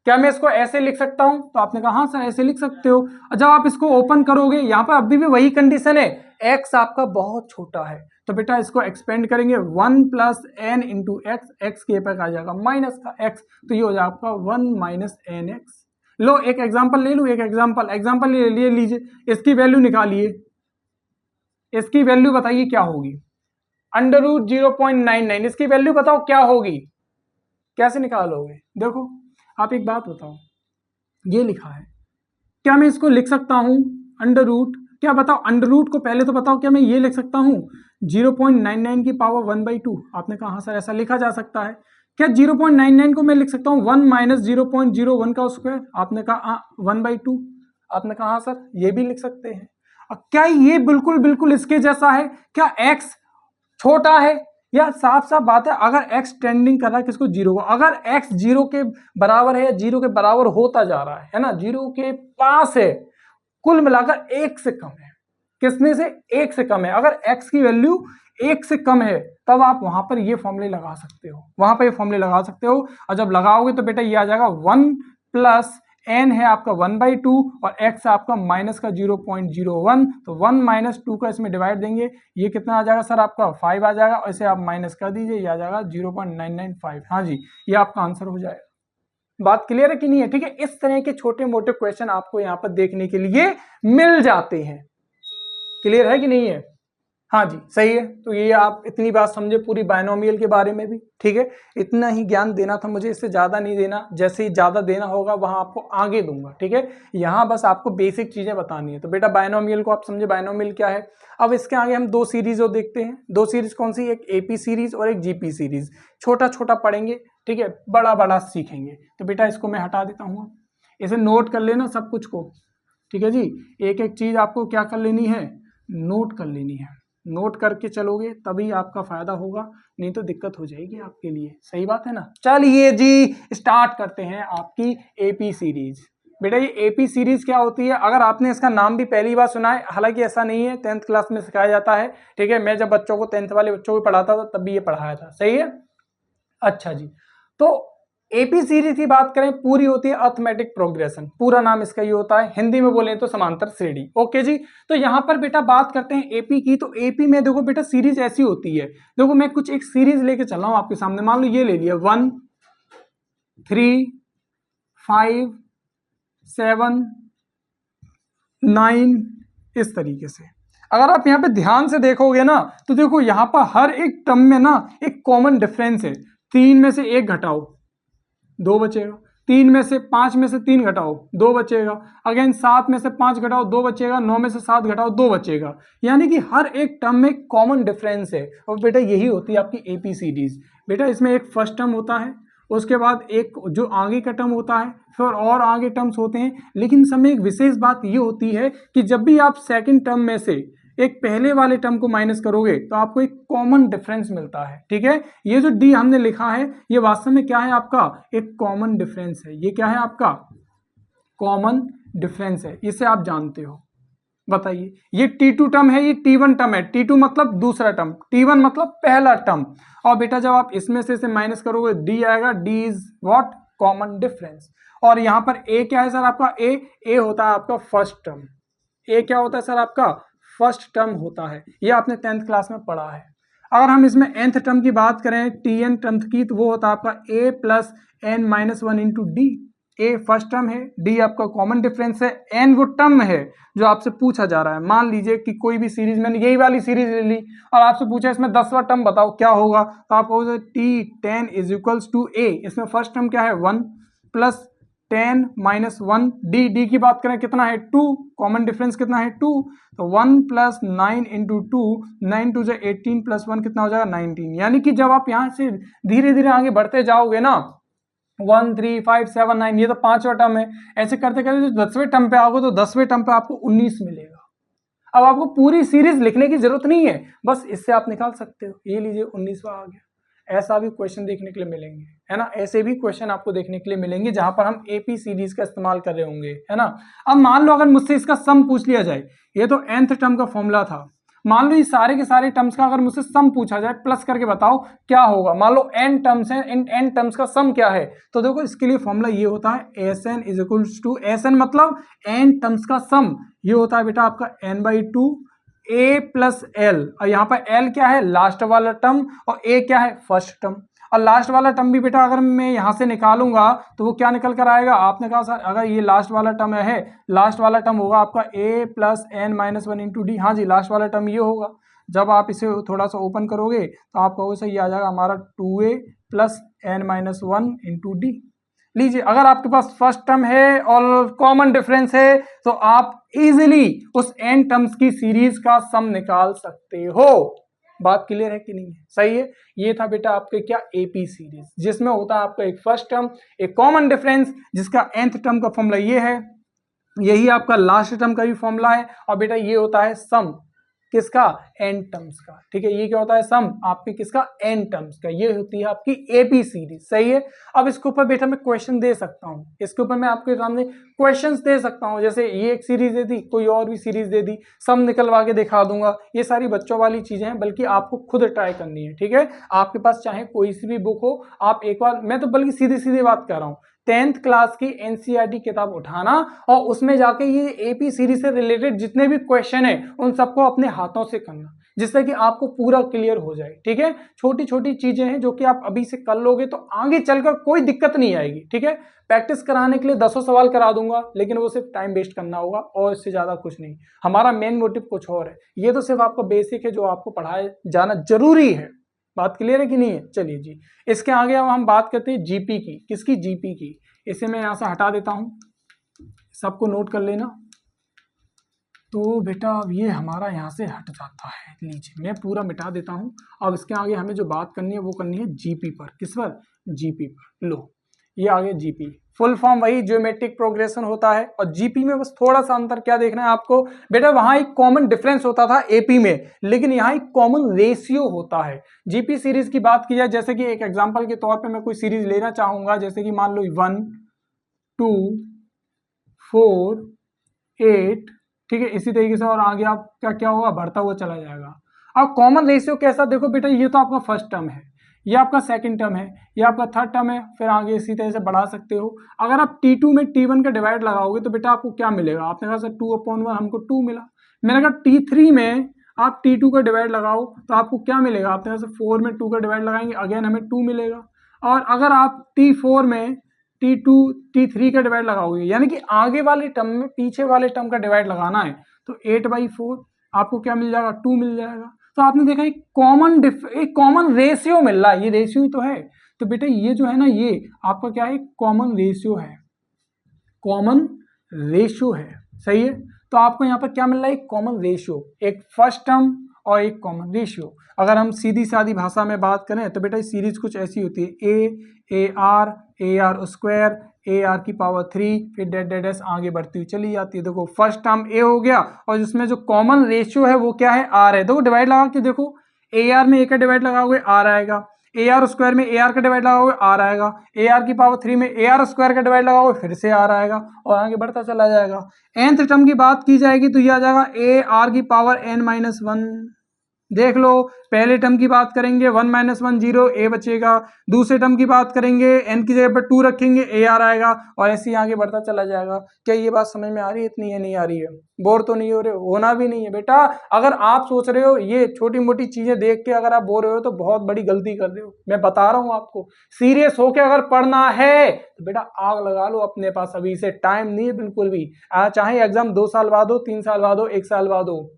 क्या मैं इसको ऐसे लिख सकता हूं? तो आपने कहा हाँ सर ऐसे लिख सकते हो। जब आप इसको ओपन करोगे यहाँ पर अभी भी वही कंडीशन है, x आपका बहुत छोटा है, तो बेटा इसको एक्सपेंड करेंगे 1 plus n into x, x के पर आ जाएगा माइनस का x, तो ये हो जाएगा आपका 1 माइनस एन एक्स। लो एक एग्जाम्पल ले लू, एक एग्जाम्पल ले लीजिए, इसकी वैल्यू निकालिए, इसकी वैल्यू बताइए क्या होगी, अंडर रूट 0.99, इसकी वैल्यू बताओ क्या होगी, कैसे निकालोगे? देखो आप एक बात बताओ, ये लिखा है, क्या मैं इसको लिख सकता हूं अंडर रूट, क्या बताओ अंडर रूट को पहले तो बताओ, क्या मैं ये लिख सकता हूं 0.99 की पावर 1/2? आपने कहा हाँ सर ऐसा लिखा जा सकता है। क्या 0.99 को मैं लिख सकता हूं 1 माइनस 0.01 का स्क्वायर? आपने कहा 1/2। आपने कहा हाँ सर ये भी लिख सकते हैं। और क्या ये बिल्कुल इसके जैसा है? क्या x छोटा है? या साफ बात है, अगर x टेंडिंग कर रहा है किसको, जीरो को, अगर x जीरो के बराबर है या जीरो के बराबर होता जा रहा है ना, जीरो के पास है, कुल मिलाकर 1 से कम है, किसने से? 1 से कम है। अगर x की वैल्यू 1 से कम है तब आप वहां पर ये फॉर्मूले लगा सकते हो, वहां पर ये फॉर्मूले लगा सकते हो। और जब लगाओगे तो बेटा ये आ जाएगा 1 प्लस n है आपका 1/2 और x आपका माइनस का 0.01, तो 1 माइनस 2 का इसमें डिवाइड देंगे, ये कितना आ जाएगा सर आपका 5 आ जाएगा, और इसे आप माइनस कर दीजिए, ये आ जाएगा 0.995। हाँ जी, ये आपका आंसर हो जाएगा। बात क्लियर है कि नहीं है? ठीक है, इस तरह के छोटे मोटे क्वेश्चन आपको यहाँ पर देखने के लिए मिल जाते हैं। क्लियर है कि नहीं है? हाँ जी, सही है। तो ये आप इतनी बात समझे पूरी बायनोमियल के बारे में भी, ठीक है, इतना ही ज्ञान देना था मुझे, इससे ज्यादा नहीं देना। जैसे ही ज्यादा देना होगा वहां आपको आगे दूंगा, ठीक है। यहाँ बस आपको बेसिक चीजें बतानी है। तो बेटा बायनोमियल को आप समझे, बायनोमियल क्या है। अब इसके आगे हम 2 सीरीज और देखते हैं। 2 सीरीज कौन सी? एक एपी सीरीज और एक जीपी सीरीज। छोटा छोटा पढ़ेंगे, ठीक है, बड़ा बड़ा सीखेंगे। तो बेटा इसको मैं हटा देता हूँ, इसे नोट कर लेना सब कुछ को, ठीक है जी। एक एक चीज आपको क्या कर लेनी है, नोट कर लेनी है। नोट करके चलोगे तभी आपका फायदा होगा, नहीं तो दिक्कत हो जाएगी आपके लिए। सही बात है ना। चलिए जी स्टार्ट करते हैं आपकी एपी सीरीज। बेटा ये एपी सीरीज क्या होती है? अगर आपने इसका नाम भी पहली बार सुना है, हालांकि ऐसा नहीं है, 10th क्लास में सिखाया जाता है, ठीक है। मैं जब बच्चों को 10th वाले बच्चों को पढ़ाता था तब भी ये पढ़ाया था। सही है, अच्छा जी। तो एपी सीरीज की बात करें, पूरी होती है अर्थमेटिक प्रोग्रेशन, पूरा नाम इसका ये होता है, हिंदी में बोले तो समांतर श्रेणी। ओके जी। तो यहाँ पर बेटा बात करते हैं एपी की। तो एपी में देखो बेटा सीरीज ऐसी होती है, देखो मैं कुछ एक सीरीज लेके चल रहा हूं आपके सामने। मान लो ये ले लिया 1 3 5 7 9, इस तरीके से। अगर आप यहाँ पे ध्यान से देखोगे ना तो देखो यहाँ पर हर एक टर्म में ना एक कॉमन डिफरेंस है। 3 में से 1 घटाओ 2 बचेगा, 3 में से 5 में से 3 घटाओ 2 बचेगा, अगेन 7 में से 5 घटाओ 2 बचेगा, 9 में से 7 घटाओ 2 बचेगा। यानी कि हर एक टर्म में कॉमन डिफरेंस है। और बेटा यही होती है आपकी एपी सीरीज। बेटा इसमें एक फर्स्ट टर्म होता है, उसके बाद एक जो आगे का टर्म होता है, फिर और आगे टर्म्स होते हैं। लेकिन समय एक विशेष बात ये होती है कि जब भी आप सेकंड टर्म में से एक पहले वाले टर्म को माइनस करोगे तो आपको एक कॉमन डिफरेंस मिलता है, ठीक है। ये जो डी हमने लिखा है ये वास्तव में क्या है आपका, एक कॉमन डिफरेंस है। ये क्या है आपका, कॉमन डिफरेंस है, इसे आप जानते हो। बताइए, ये T2 टर्म है, ये T1 टर्म है। T2 मतलब दूसरा टर्म, T1 मतलब पहला टर्म। और बेटा जब आप इसमें से इसे माइनस करोगे डी आएगा, D is what, common difference. और यहाँ पर ए क्या है सर आपका, ए होता है आपका फर्स्ट टर्म। ए क्या होता है सर आपका, फर्स्ट टर्म होता है। ये आपने 10th क्लास में पढ़ा है। अगर हम इसमें nth टर्म की बात करें, Tn टर्म की, तो वो होता है आपका a plus n minus 1 into D. A first term है, डी आपका कॉमन डिफरेंस है, एन वो टर्म है जो आपसे पूछा जा रहा है। मान लीजिए कि कोई भी सीरीज, मैंने यही वाली सीरीज ले ली और आपसे पूछा इसमें 10वां टर्म बताओ क्या होगा, तो आप कहोगे T10 इज इक्वल्स टू ए। इसमें फर्स्ट टर्म क्या है 1 प्लस 10 माइनस 1, डी की बात करें कितना है 2, कॉमन डिफरेंस कितना है 2, तो 1 प्लस 9 इंटू 2, 9 टू 18 प्लस 1 कितना हो जाएगा 19। यानी कि जब आप यहाँ से धीरे धीरे आगे बढ़ते जाओगे ना, 1 3 5 7 9, ये तो 5वां टर्म है, ऐसे करते करते 10वें टर्म पे आओगे तो 10वें टर्म पे आपको 19 मिलेगा। अब आपको पूरी सीरीज लिखने की जरूरत नहीं है, बस इससे आप निकाल सकते हो। ये लीजिए 19वां आ गया। ऐसा भी क्वेश्चन देखने के लिए मिलेंगे, है ना। ऐसे भी क्वेश्चन आपको देखने के लिए मिलेंगे जहां पर हम एपी सीरीज का इस्तेमाल कर रहे होंगे, है ना। अब मान लो अगर मुझसे इसका सम पूछ लिया जाए, ये तो nth टर्म का फॉर्मूला था, मान लो ये सारे के सारे टर्म्स का अगर मुझसे सम पूछा जाए, प्लस करके बताओ क्या होगा। मान लो n टर्म्स हैं, इन n टर्म्स का सम क्या है, तो देखो इसके लिए फॉर्मूला ये होता है Sn is equals to, Sn मतलब n टर्म्स का सम, ये होता है बेटा आपका n/2 a प्लस एल। और यहाँ पर l क्या है, लास्ट वाला टर्म, और a क्या है, फर्स्ट टर्म। और लास्ट वाला टर्म भी बेटा अगर मैं यहाँ से निकालूंगा तो वो क्या निकल कर आएगा, आपने कहा सर अगर ये लास्ट वाला टर्म है, लास्ट वाला टर्म होगा आपका a plus n minus 1 into d. हाँ जी, लास्ट वाला टर्म ये होगा। जब आप इसे थोड़ा सा ओपन करोगे तो आप कहोगे सर ये आ जाएगा हमारा 2a plus n minus 1 into d. लीजिए, अगर आपके पास फर्स्ट टर्म है और कॉमन डिफरेंस है तो आप इजीली उस n टर्म्स की सीरीज का सम निकाल सकते हो। बात क्लियर है कि नहीं है? सही है। ये था बेटा आपके क्या, एपी सीरीज, जिसमें होता है आपका एक फर्स्ट टर्म, एक कॉमन डिफरेंस जिसका nth टर्म का फॉर्मूला ये है, यही आपका लास्ट टर्म का भी फॉर्मूला है, और बेटा ये होता है सम, किसका, एन टर्म्स का। ठीक है, ये क्या होता है, सम आपके किसका, एन टर्म्स का। ये होती है आपकी एपी सीरीज। सही है। अब इसके ऊपर बेटा मैं क्वेश्चन दे सकता हूँ, इसके ऊपर मैं आपके सामने क्वेश्चंस दे सकता हूँ। जैसे ये एक सीरीज दे दी, कोई और भी सीरीज दे दी, सम निकलवा के दिखा दूंगा। ये सारी बच्चों वाली चीजें हैं, बल्कि आपको खुद ट्राई करनी है। ठीक है, आपके पास चाहे कोई सी भी बुक हो, आप एक बार, मैं तो बल्कि सीधी सीधी बात कर रहा हूँ, 10th क्लास की एनसीईआरटी किताब उठाना और उसमें जाके ये एपी सीरीज से रिलेटेड जितने भी क्वेश्चन है उन सबको अपने हाथों से करना, जिससे कि आपको पूरा क्लियर हो जाए। ठीक है, छोटी छोटी चीजें हैं जो कि आप अभी से कर लोगे तो आगे चलकर कोई दिक्कत नहीं आएगी। ठीक है, प्रैक्टिस कराने के लिए 10 सवाल करा दूंगा, लेकिन वो सिर्फ टाइम वेस्ट करना होगा और इससे ज्यादा कुछ नहीं। हमारा मेन मोटिव कुछ और है। ये तो सिर्फ आपका बेसिक है जो आपको पढ़ाया जाना जरूरी है। बात क्लियर है कि नहीं है। चलिए जी, इसके आगे अब हम बात करते हैं जीपी की। किसकी, जीपी की। इसे मैं यहां से हटा देता हूं, सबको नोट कर लेना। तो बेटा अब ये हमारा यहाँ से हट जाता है। लीजिए मैं पूरा मिटा देता हूँ। अब इसके आगे हमें जो बात करनी है वो करनी है जीपी पर। किस पर, जीपी पर। लो ये आगे जीपी, फुल फॉर्म वही ज्योमेट्रिक प्रोग्रेशन होता है। और जीपी में बस थोड़ा सा अंतर क्या देखना है आपको बेटा, वहां एक कॉमन डिफरेंस होता था एपी में, लेकिन यहाँ एक कॉमन रेशियो होता है। जीपी सीरीज की बात की जाए, जैसे कि एक एग्जांपल के तौर पे मैं कोई सीरीज लेना चाहूंगा, जैसे कि मान लो 1 2 4 8, ठीक है, इसी तरीके से और आगे आपका क्या होगा, बढ़ता हुआ चला जाएगा। अब कॉमन रेशियो कैसा, देखो बेटा ये तो आपका फर्स्ट टर्म है, ये आपका सेकंड टर्म है, ये आपका थर्ड टर्म है, फिर आगे इसी तरह से बढ़ा सकते हो। अगर आप T2 में T1 का डिवाइड लगाओगे तो बेटा आपको क्या मिलेगा, आपने कहा सर 2/1, हमको 2 मिला। मैंने कहा T3 में आप T2 का डिवाइड लगाओ तो आपको क्या मिलेगा, आपने कहा सर 4 में 2 का डिवाइड लगाएंगे, अगेन हमें 2 मिलेगा। और अगर आप T4 में T2 T3 का डिवाइड लगाओगे, यानी कि आगे वाले टर्म में पीछे वाले टर्म का डिवाइड लगाना है, तो 8/4 आपको क्या मिल जाएगा, 2 मिल जाएगा। तो आपने देखा एक कॉमन रेशियो मिल रहा है, ये रेशियो ही तो है। तो बेटा ये जो है ना, ये आपका क्या है, कॉमन रेशियो है, कॉमन रेशियो है। सही है, तो आपको यहाँ पर क्या मिल रहा है, एक कॉमन रेशियो, एक फर्स्ट टर्म और एक कॉमन रेशियो। अगर हम सीधी सादी भाषा में बात करें तो बेटा सीरीज कुछ ऐसी होती है, A R square, A R की पावर 3, फिर डेड डेड एस आगे बढ़ती हुई चली जाती है। देखो फर्स्ट टर्म ए हो गया और जिसमें जो कॉमन रेशियो है वो क्या है, आर है। देखो डिवाइड लगा के देखो, ए आर में ए का डिवाइड लगाओगे आर आएगा, ए आर स्क्वायर में ए आर का डिवाइड लगाओगे आर आएगा, ए आर की पावर 3 में ए आर स्क्वायर का डिवाइड लगाओगे फिर से आर आएगा और आगे बढ़ता चला जाएगा। nth टर्म की बात की जाएगी तो ये आ जाएगा ए आर की पावर n-1। देख लो, पहले टर्म की बात करेंगे 1 - 1 0, ए बचेगा। दूसरे टर्म की बात करेंगे n की जगह पर 2 रखेंगे, ए आर आएगा और ऐसे ही आगे बढ़ता चला जाएगा। क्या ये बात समझ में आ रही है इतनी, है नहीं आ रही है, बोर तो नहीं हो रहे हो, होना भी नहीं है बेटा। अगर आप सोच रहे हो ये छोटी मोटी चीजें देख के अगर आप बोर हो रहे हो तो बहुत बड़ी गलती कर रहे हो। मैं बता रहा हूँ आपको, सीरियस होके अगर पढ़ना है तो बेटा आग लगा लो अपने पास, अभी से टाइम नहीं है बिल्कुल भी। चाहे एग्जाम 2 साल बाद हो, 3 साल बाद हो, 1 साल बाद हो,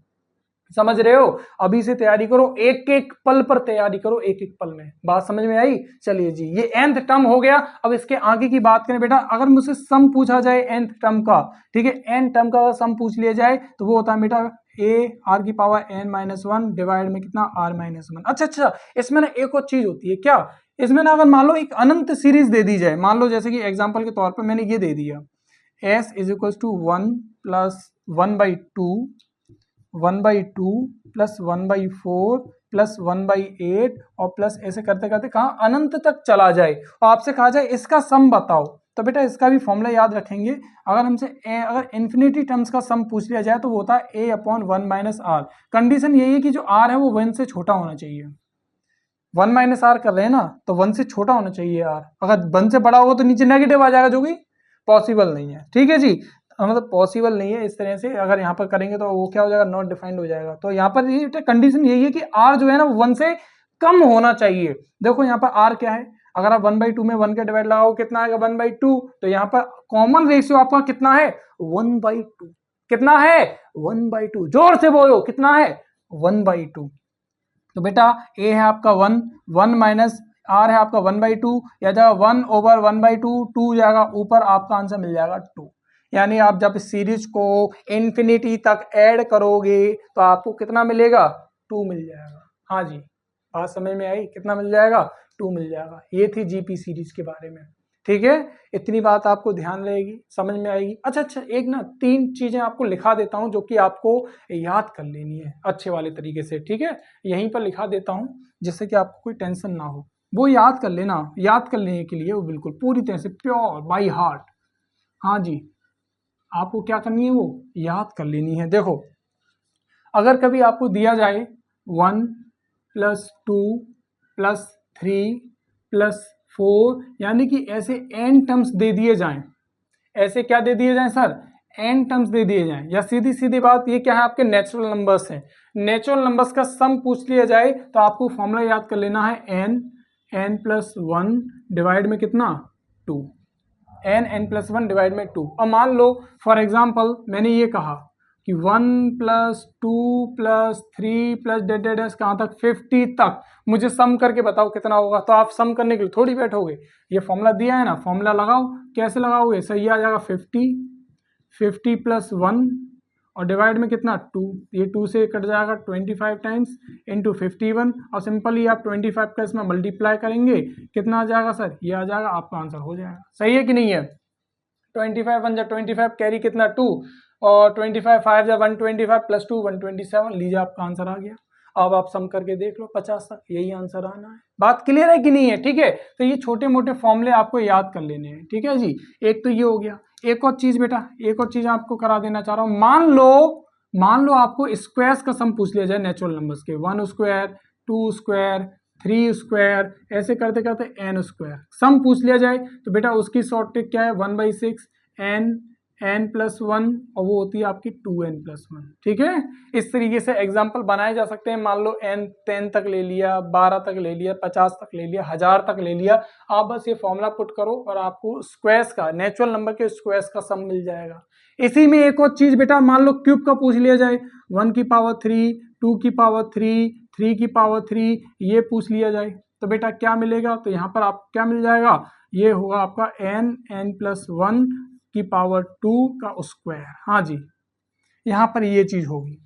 समझ रहे हो, अभी से तैयारी करो, एक एक पल पर तैयारी करो, एक एक पल में। बात समझ में आई। चलिए जी, ये nth टर्म हो गया। अब इसके आगे की बात करें बेटा, अगर मुझसे सम पूछा जाए nth टर्म का, ठीक है, n टर्म का सम पूछ लिया जाए तो वो होता है बेटा a r की पावर n-1 डिवाइड में कितना r-1। अच्छा, इसमें ना एक और चीज होती है, क्या, इसमें ना अगर मान लो एक अनंत सीरीज दे दी जाए, मान लो जैसे कि एग्जाम्पल के तौर पर मैंने ये दे दिया s = 1 + 1/2 1/2 प्लस 1/4 प्लस 1/8 और प्लस ऐसे करते करते कहाँ अनंत तक चला जाए और आपसे कहा जाए इसका सम बताओ, तो बेटा इसका भी फॉर्मूला याद रखेंगे। अगर हमसे अगर इन्फिनिटी टर्म्स का सम पूछ लिया जाए तो वो होता है a/1 - r। कंडीशन यही है कि जो r है वो 1 से छोटा होना चाहिए। 1 - r कर रहे हैं ना, तो 1 से छोटा होना चाहिए r। अगर 1 से बड़ा होगा तो नीचे नेगेटिव आ जाएगा, जो कि पॉसिबल नहीं है। ठीक है जी, मतलब पॉसिबल नहीं है। इस तरह से अगर यहाँ पर करेंगे तो वो क्या हो जाएगा, नॉट डिफाइंड हो जाएगा। तो यहाँ पर ये कंडीशन यही है कि r जो है ना 1 से कम होना चाहिए। देखो यहाँ पर r क्या है, अगर आप 1/2 में 1 के डिवाइड लगाओ कितना आएगा 1/2, तो यहाँ पर कॉमन रेशियो आपका कितना है 1/2। कितना है 1/2, जोर से बोलो कितना है 1/2। तो बेटा a है आपका 1, 1 माइनस r है आपका 1/2, या जाएगा 1/1/2, 2 जाएगा ऊपर, आपका आंसर मिल जाएगा 2। यानी आप जब इस सीरीज को इन्फिनिटी तक ऐड करोगे तो आपको कितना मिलेगा, 2 मिल जाएगा। हाँ जी, बात समझ में आई, कितना मिल जाएगा, 2 मिल जाएगा। ये थी जीपी सीरीज के बारे में। ठीक है, इतनी बात आपको ध्यान रहेगी, समझ में आएगी। अच्छा, एक ना 3 चीजें आपको लिखा देता हूं जो कि आपको याद कर लेनी है अच्छे वाले तरीके से, ठीक है, यहीं पर लिखा देता हूं जिससे कि आपको कोई टेंशन ना हो। वो याद कर लेना, याद कर लेने के लिए वो बिल्कुल पूरी तरह से प्योर बाई हार्ट। हाँ जी, आपको क्या करनी है, वो याद कर लेनी है। देखो, अगर कभी आपको दिया जाए 1 + 2 + 3 + 4, यानी कि ऐसे n टर्म्स दे दिए जाएं, ऐसे क्या दे दिए जाएं सर, n टर्म्स दे दिए जाएं, या सीधी सीधी बात ये क्या है, आपके नेचुरल नंबर्स हैं, नेचुरल नंबर्स का सम पूछ लिया जाए तो आपको फॉर्मूला याद कर लेना है n + 1 डिवाइड में कितना 2, n + 1 डिवाइड में 2। और मान लो फॉर एग्जाम्पल मैंने ये कहा कि 1 + 2 + 3 + डेड डेड कहाँ तक 50 तक, मुझे सम करके बताओ कितना होगा। तो आप सम करने के लिए थोड़ी बैठोगे, ये फॉर्मूला दिया है ना, फॉर्मूला लगाओ। कैसे लगाओगे, सही आ जाएगा 50 + 1 और डिवाइड में कितना 2, ये 2 से कट जाएगा 25 टाइम्स इंटू 51, और सिंपली आप 25 का इसमें मल्टीप्लाई करेंगे, कितना आ जाएगा सर, ये आ जाएगा, आपका आंसर हो जाएगा। सही है कि नहीं है, 25 1 जा 25 कैरी कितना 2, और 25 5 जा 125 + 2 127, लीजिए आपका आंसर आ गया। अब आप सम करके देख लो 50 तक, यही आंसर आना है। बात क्लियर है कि नहीं है, ठीक है। तो ये छोटे मोटे फॉर्मूले आपको याद कर लेने हैं, ठीक है जी। एक तो ये हो गया, एक और चीज बेटा, एक और चीज आपको करा देना चाह रहा हूं। मान लो आपको स्क्वायर्स का सम पूछ लिया जाए नेचुरल नंबर्स के, 1 स्क्वायर 2 स्क्वायर 3 स्क्वायर, ऐसे करते करते n स्क्वायर सम पूछ लिया जाए, तो बेटा उसकी शॉर्ट ट्रिक क्या है, 1/6 n + 1, और वो होती है आपकी 2n + 1, ठीक है। इस तरीके से एग्जाम्पल बनाए जा सकते हैं। मान लो n 10 तक ले लिया, 12 तक ले लिया, 50 तक ले लिया, 1000 तक ले लिया, आप बस ये फॉर्मूला पुट करो और आपको स्क्वायर्स का, नेचुरल नंबर के स्क्वायर्स का सम मिल जाएगा। इसी में एक और चीज बेटा, मान लो क्यूब का पूछ लिया जाए, 1 की पावर 3, 2 की पावर 3, 3 की पावर 3, ये पूछ लिया जाए, तो बेटा क्या मिलेगा, तो यहाँ पर आप क्या मिल जाएगा, ये होगा आपका n + 1 की पावर 2 का स्क्वायर। हाँ जी, यहाँ पर ये चीज होगी।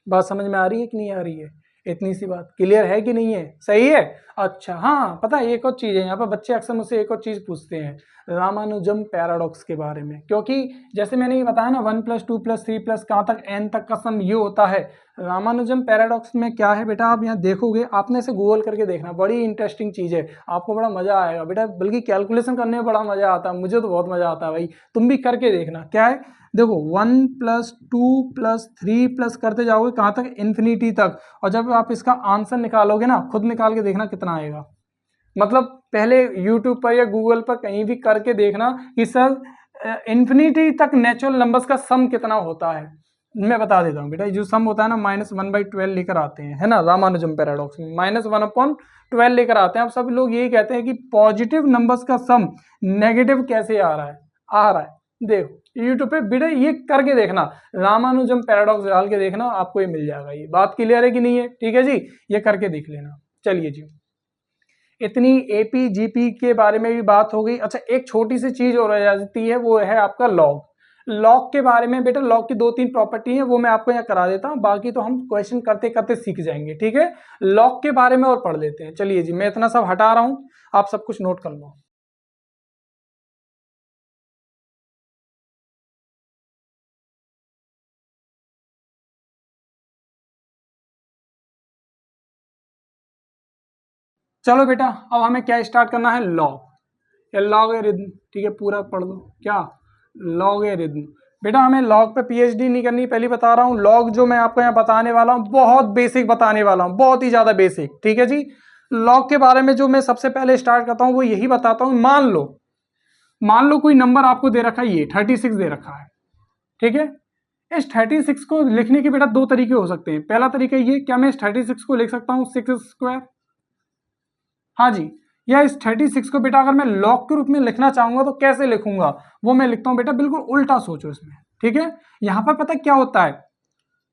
बात समझ में आ रही है कि नहीं आ रही है, इतनी सी बात क्लियर है कि नहीं है, सही है। अच्छा हाँ, पता है एक और चीज है, यहाँ पर बच्चे अक्सर मुझसे एक और चीज पूछते हैं, रामानुजम पैराडॉक्स के बारे में, क्योंकि जैसे मैंने ये बताया ना 1 + 2 + 3 + कहाँ तक n तक का सम ये होता है। रामानुजम पैराडॉक्स में क्या है बेटा, आप यहाँ देखोगे, आपने इसे गूगल करके देखना, बड़ी इंटरेस्टिंग चीज है, आपको बड़ा मजा आएगा बेटा, बल्कि कैलकुलेशन करने में बड़ा मजा आता है, मुझे तो बहुत मजा आता है भाई, तुम भी करके देखना। क्या है, देखो 1 + 2 + 3 प्लस करते जाओगे कहाँ तक, इन्फिनिटी तक, और जब आप इसका आंसर निकालोगे ना, खुद निकाल के देखना कितना आएगा। मतलब पहले यूट्यूब पर या गूगल पर कहीं भी करके देखना कि सर इन्फिनिटी तक नेचुरल नंबर्स का सम कितना होता है। मैं बता देता हूँ बेटा, जो सम होता है ना -1/12 लेकर आते हैं, है ना, रामानुजम पैराडॉक्स में -1/12 लेकर आते हैं। अब सब लोग यही कहते हैं कि पॉजिटिव नंबर्स का सम नेगेटिव कैसे आ रहा है। देखो यूट्यूब पे बेटा ये करके देखना, रामानुजम पैराडॉक्स डाल के देखना, आपको ये मिल जाएगा। ये बात क्लियर है कि नहीं है, ठीक है जी, ये करके देख लेना। चलिए जी, इतनी एपी जीपी के बारे में भी बात हो गई। अच्छा, एक छोटी सी चीज और रह जाती है, वो है आपका लॉग। लॉग के बारे में बेटा, लॉग की 2-3 प्रॉपर्टी है, वो मैं आपको यहाँ करा देता हूँ, बाकी तो हम क्वेश्चन करते करते सीख जाएंगे, ठीक है। लॉग के बारे में और पढ़ लेते हैं। चलिए जी, मैं इतना सब हटा रहा हूँ, आप सब कुछ नोट कर लो। चलो बेटा, अब हमें क्या स्टार्ट करना है, लॉग या लॉगरिथम, ठीक है, पूरा पढ़ लो। क्या, लॉगरिथम। बेटा हमें लॉग पे पीएचडी नहीं करनी, पहले बता रहा हूँ। लॉग जो मैं आपको यहाँ बताने वाला हूँ, बहुत बेसिक बताने वाला हूँ, बहुत ही ज्यादा बेसिक, ठीक है जी। लॉग के बारे में जो मैं सबसे पहले स्टार्ट करता हूँ वो यही बताता हूँ। मान लो कोई नंबर आपको दे रखा है, ये 36 दे रखा है, ठीक है। इस 36 को लिखने के बेटा 2 तरीके हो सकते हैं। पहला तरीका ये, क्या मैं इस 36 को लिख सकता हूँ 6 स्क्वायर, हाँ जी, या इस 36 को बेटा अगर मैं लॉग के रूप में लिखना चाहूंगा तो कैसे लिखूंगा, वो मैं लिखता हूं बेटा बिल्कुल उल्टा, सोचो इसमें, ठीक है। यहां पर पता क्या होता है,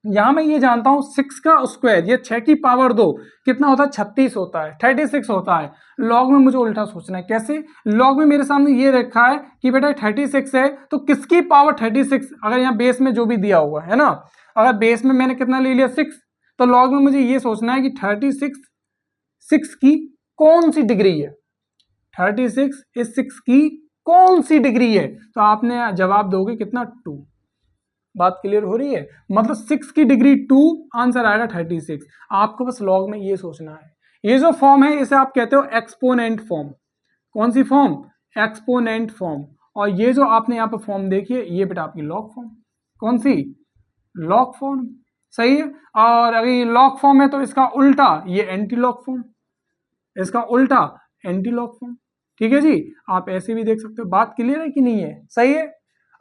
यहां मैं ये जानता हूं 6 का स्क्वायर, ये 6 की पावर 2 कितना होता है, 36 होता है, 36 होता है। लॉग में मुझे उल्टा सोचना है, कैसे, लॉग में मेरे सामने ये रखा है कि बेटा 36 है, तो किसकी पावर 36, अगर यहाँ बेस में जो भी दिया हुआ है ना, अगर बेस में मैंने कितना ले लिया 6, तो लॉग में मुझे ये सोचना है कि 36 6 की कौन सी डिग्री है, 36 इस 6 की कौन सी डिग्री है, तो आपने जवाब दोगे कितना 2। बात क्लियर हो रही है, मतलब 6 की डिग्री 2, आंसर आएगा 36। आपको बस लॉग में ये सोचना है। ये जो फॉर्म है इसे आप कहते हो एक्सपोनेंट फॉर्म। कौन सी फॉर्म? Exponent form. और ये जो आपने यहाँ पे फॉर्म देखी है ये बेटा आपकी लॉग फॉर्म। कौन सी? Log form. सही है। और अगर ये लॉग फॉर्म है तो इसका उल्टा ये एंटी लॉग फॉर्म, इसका उल्टा एंटी लॉग फॉर्म। ठीक है जी, आप ऐसे भी देख सकते हो। बात क्लियर है कि नहीं है? सही है।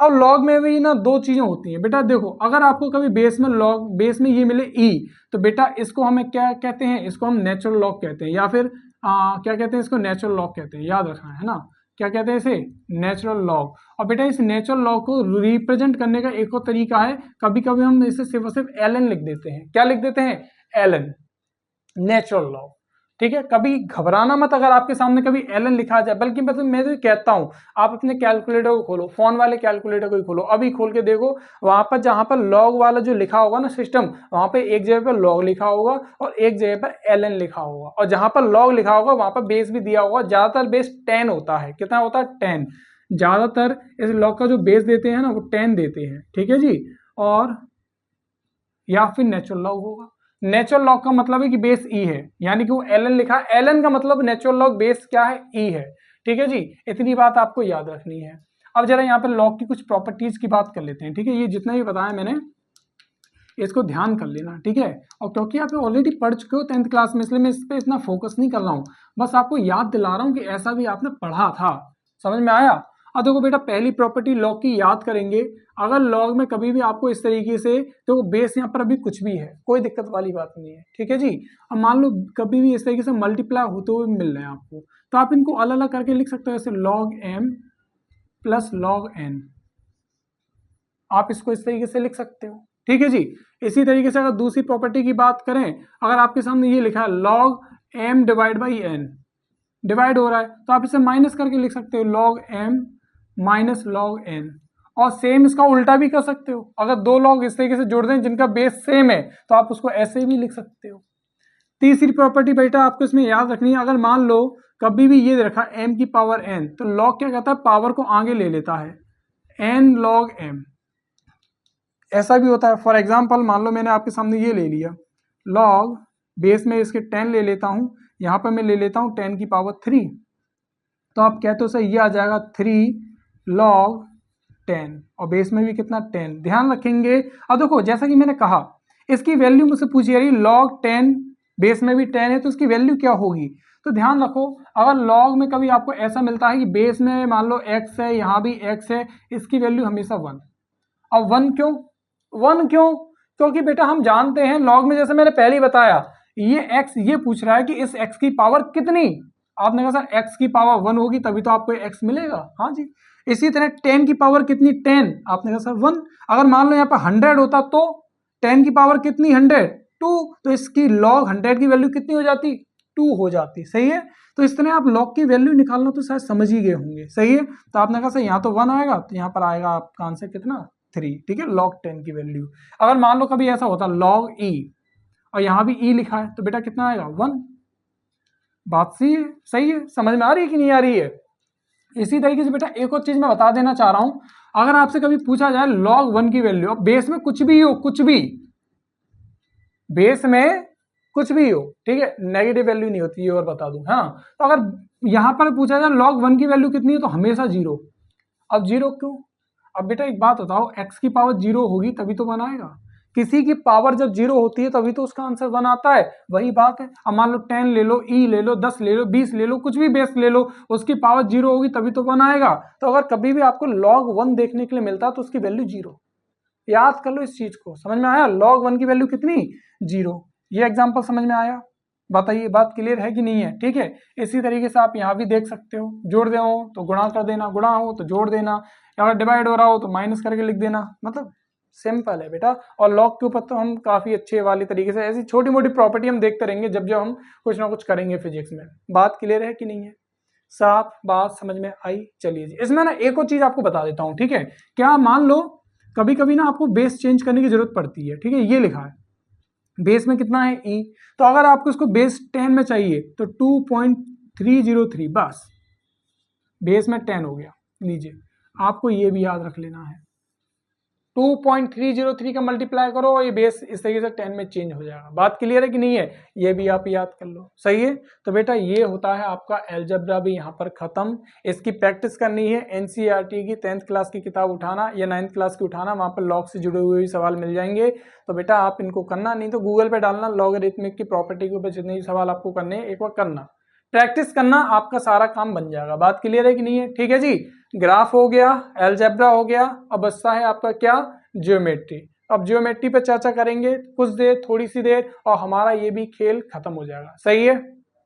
अब लॉग में भी ना दो चीजें होती हैं बेटा, देखो अगर आपको कभी बेस में लॉग, बेस में ये मिले ई, तो बेटा इसको हमें क्या कहते हैं? इसको हम नेचुरल लॉग कहते हैं, या फिर क्या कहते हैं? इसको नेचुरल लॉग कहते हैं, याद रखना है ना। क्या कहते हैं इसे? Natural log. और बेटा इस नेचुरल लॉग को रिप्रेजेंट करने का एक और तरीका है, कभी कभी हम इसे सिर्फ और सिर्फ एल लिख देते हैं। क्या लिख देते हैं? L, natural log. ठीक है, कभी घबराना मत अगर आपके सामने कभी एलन लिखा जाए, बल्कि मैं तो कहता हूं आप अपने कैलकुलेटर को खोलो, फोन वाले कैलकुलेटर को ही खोलो, अभी खोल के देखो, वहां पर जहां पर लॉग वाला जो लिखा होगा ना सिस्टम, वहां पे एक जगह पर लॉग लिखा होगा और एक जगह पर एलन लिखा होगा, और जहां पर लॉग लिखा होगा वहां पर बेस भी दिया होगा। ज्यादातर बेस 10 होता है। कितना होता है? 10। ज्यादातर इस लॉग का जो बेस देते हैं ना वो 10 देते हैं। ठीक है जी। और या फिर नेचुरल लॉग होगा। नेचुरल लॉग का मतलब है कि बेस ई है, यानी कि वो एलन लिखा है, एलन का मतलब नेचुरल लॉग बेस क्या है? ई है। ठीक है जी, इतनी बात आपको याद रखनी है। अब जरा यहाँ पर लॉग की कुछ प्रॉपर्टीज की बात कर लेते हैं। ठीक है, ये जितना भी बताया मैंने इसको ध्यान कर लेना। ठीक है, और क्योंकि आप ऑलरेडी पढ़ चुके हो 10th क्लास में, इसलिए मैं इस पर इतना फोकस नहीं कर रहा हूँ, बस आपको याद दिला रहा हूँ कि ऐसा भी आपने पढ़ा था। समझ में आया? अब देखो बेटा, पहली प्रॉपर्टी लॉग की याद करेंगे। अगर लॉग में कभी भी आपको इस तरीके से, तो बेस यहाँ पर अभी कुछ भी है, कोई दिक्कत वाली बात नहीं है। ठीक है जी। अब मान लो कभी भी इस तरीके से मल्टीप्लाई होते हुए मिल रहे हैं आपको, तो आप इनको अलग अलग करके लिख सकते हो, जैसे log m plus log n, आप इसको इस तरीके से लिख सकते हो। ठीक है जी। इसी तरीके से अगर दूसरी प्रॉपर्टी की बात करें, अगर आपके सामने ये लिखा है log m divide by n, divide हो रहा है, तो आप इसे माइनस करके लिख सकते हो, log m minus log n. और सेम इसका उल्टा भी कर सकते हो, अगर दो लॉग इस तरीके से जोड़ दें जिनका बेस सेम है तो आप उसको ऐसे भी लिख सकते हो। तीसरी प्रॉपर्टी बेटा आपको इसमें याद रखनी है, अगर मान लो कभी भी ये रखा m की पावर n, तो लॉग क्या कहता है? पावर को आगे ले लेता है, n log m। ऐसा भी होता है, फॉर एग्जाम्पल मान लो मैंने आपके सामने ये ले लिया, लॉग बेस में इसके 10 ले लेता हूँ, यहाँ पर मैं ले लेता हूँ 10 की पावर 3, तो आप कहते हो सर ये आ जाएगा 3 log 10, और बेस में भी कितना? 10। ध्यान रखेंगे। अब देखो जैसा कि मैंने कहा, इसकी वैल्यू मुझसे पूछी जा रही है, log 10 बेस में भी 10 है तो इसकी वैल्यू क्या होगी? तो ध्यान रखो, अगर लॉग में कभी आपको ऐसा मिलता है कि बेस में मान लो x है, यहाँ भी x है, इसकी वैल्यू हमेशा 1। अब 1 क्यों? 1 क्यों? क्योंकि बेटा हम जानते हैं लॉग में, जैसे मैंने पहले ही बताया, ये x ये पूछ रहा है कि इस x की पावर कितनी। आपने कहा सर x की पावर 1 होगी तभी तो आपको x मिलेगा। हाँ जी। इसी तरह 10 की पावर कितनी? 10। आपने कहा सर 1। अगर मान लो यहाँ पर 100 होता तो 10 की पावर कितनी? 100, 2, तो इसकी लॉग 100 की वैल्यू कितनी हो जाती? 2 हो जाती। सही है। तो इस तरह आप लॉग की वैल्यू निकालना तो शायद समझ ही गए होंगे। सही है। तो आपने कहा सर यहाँ तो 1 आएगा, तो यहाँ पर आएगा आपका आंसर कितना? 3। ठीक है, लॉग 10 की वैल्यू। अगर मान लो कभी ऐसा होता लॉग ई, और यहाँ भी ई लिखा है, तो बेटा कितना आएगा? 1। बात सही है? सही है। समझ में आ रही है कि नहीं आ रही है? इसी तरीके से बेटा एक और चीज मैं बता देना चाह रहा हूं, अगर आपसे कभी पूछा जाए log 1 की वैल्यू, बेस में कुछ भी हो, कुछ भी बेस में कुछ भी हो, ठीक है, नेगेटिव वैल्यू नहीं होती है, और बता दूं। हाँ, तो अगर यहां पर पूछा जाए log 1 की वैल्यू कितनी है, तो हमेशा 0। अब 0 क्यों? अब बेटा एक बात बताओ, x की पावर 0 होगी तभी तो 1 आएगा। किसी की पावर जब 0 होती है तभी तो उसका आंसर 1 आता है। वही बात है। अब मान लो 10 ले लो, e ले लो, 10 ले लो, 20 ले लो, कुछ भी बेस ले लो, उसकी पावर 0 होगी तभी तो 1 आएगा। तो अगर कभी भी आपको log 1 देखने के लिए मिलता है तो उसकी वैल्यू 0। याद कर लो इस चीज को। समझ में आया? log 1 की वैल्यू कितनी? 0। ये एग्जाम्पल समझ में आया? बताइए, बात क्लियर है कि नहीं है? ठीक है। इसी तरीके से आप यहाँ भी देख सकते हो, जोड़ दे हो तो गुणा कर देना, गुणा हो तो जोड़ देना, अगर डिवाइड हो रहा हो तो माइनस करके लिख देना। मतलब सिंपल है बेटा। और लॉग के ऊपर तो हम काफी अच्छे वाली तरीके से ऐसी छोटी मोटी प्रॉपर्टी हम देखते रहेंगे जब जब हम कुछ ना कुछ करेंगे फिजिक्स में। बात क्लियर है कि नहीं है? साफ बात समझ में आई? चलिए जी, इसमें ना एक और चीज आपको बता देता हूँ। ठीक है, क्या मान लो कभी कभी ना आपको बेस चेंज करने की जरूरत पड़ती है। ठीक है, ये लिखा है बेस में कितना है? ई। तो अगर आपको इसको बेस 10 में चाहिए तो 2.303, बस बेस में 10 हो गया। लीजिए, आपको ये भी याद रख लेना है, 2.303 का मल्टीप्लाई करो और ये बेस इस तरीके से 10 में चेंज हो जाएगा। बात क्लियर है कि नहीं है? ये भी आप याद कर लो। सही है। तो बेटा ये होता है आपका अलजेब्रा भी यहाँ पर खत्म। इसकी प्रैक्टिस करनी है, एनसीईआरटी की 10th क्लास की किताब उठाना या 9th क्लास की उठाना, वहाँ पर लॉग से जुड़े हुए भी सवाल मिल जाएंगे। तो बेटा आप इनको करना, नहीं तो गूगल पर डालना लॉगरिथमिक की प्रॉपर्टी के ऊपर जितने भी सवाल आपको करने हैं एक बार करना, प्रैक्टिस करना, आपका सारा काम बन जाएगा। बात क्लियर है कि नहीं है? ठीक है जी। ग्राफ हो गया, अलजेब्रा हो गया, अब बचता है आपका क्या? ज्योमेट्री। अब ज्योमेट्री पे चर्चा करेंगे कुछ देर, थोड़ी सी देर, और हमारा ये भी खेल खत्म हो जाएगा। सही है।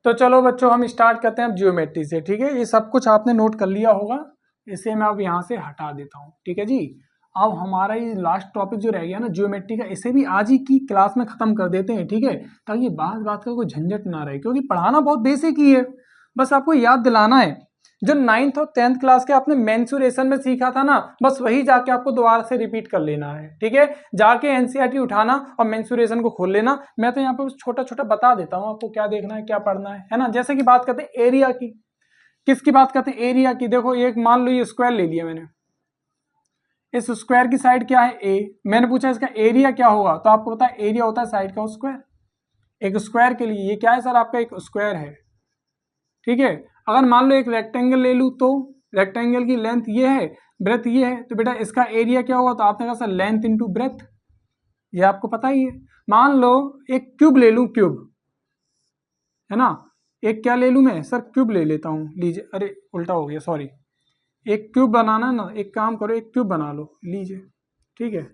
तो चलो बच्चों हम स्टार्ट करते हैं अब ज्योमेट्री से। ठीक है, ये सब कुछ आपने नोट कर लिया होगा, इसे मैं अब यहाँ से हटा देता हूँ। ठीक है जी। अब हमारा ये लास्ट टॉपिक जो रह गया ना ज्योमेट्री का, इसे भी आज ही की क्लास में खत्म कर देते हैं। ठीक है, ताकि बात बात का कोई झंझट ना रहे, क्योंकि पढ़ाना बहुत बेसिक ही है, बस आपको याद दिलाना है। जो 9th और 10th क्लास के आपने मेंसुरेशन में सीखा था ना, बस वही जाके आपको दोबारा से रिपीट कर लेना है। ठीक है, जाके एनसीईआरटी उठाना और मेंसुरेशन को खोल लेना। मैं तो यहाँ पर छोटा छोटा बता देता हूँ आपको क्या देखना है, क्या पढ़ना है ना। जैसे कि बात करते हैं एरिया की, किसकी बात करते हैं? एरिया की। देखो एक मान लो ये स्क्वायर ले लिया मैंने, इस स्क्वायर की साइड क्या है? ए। मैंने पूछा इसका एरिया क्या होगा, तो आपको पता है एरिया होता है साइड का स्क्वायर। एक स्क्वायर के लिए ये क्या है सर? आपका एक स्क्वायर है। ठीक है, अगर मान लो एक रेक्टेंगल ले लूँ, तो रेक्टेंगल की लेंथ ये है, ब्रेथ ये है, तो बेटा इसका एरिया क्या होगा? तो आपने कहा सर लेंथ इंटू ब्रेथ, ये आपको पता ही है। मान लो एक क्यूब ले लूँ, क्यूब है ना, एक क्या ले लूँ मैं सर? क्यूब ले लेता हूँ। लीजिए, अरे उल्टा हो गया, सॉरी। एक क्यूब बनाना है ना, एक काम करो एक क्यूब बना लो, लीजिए। ठीक है,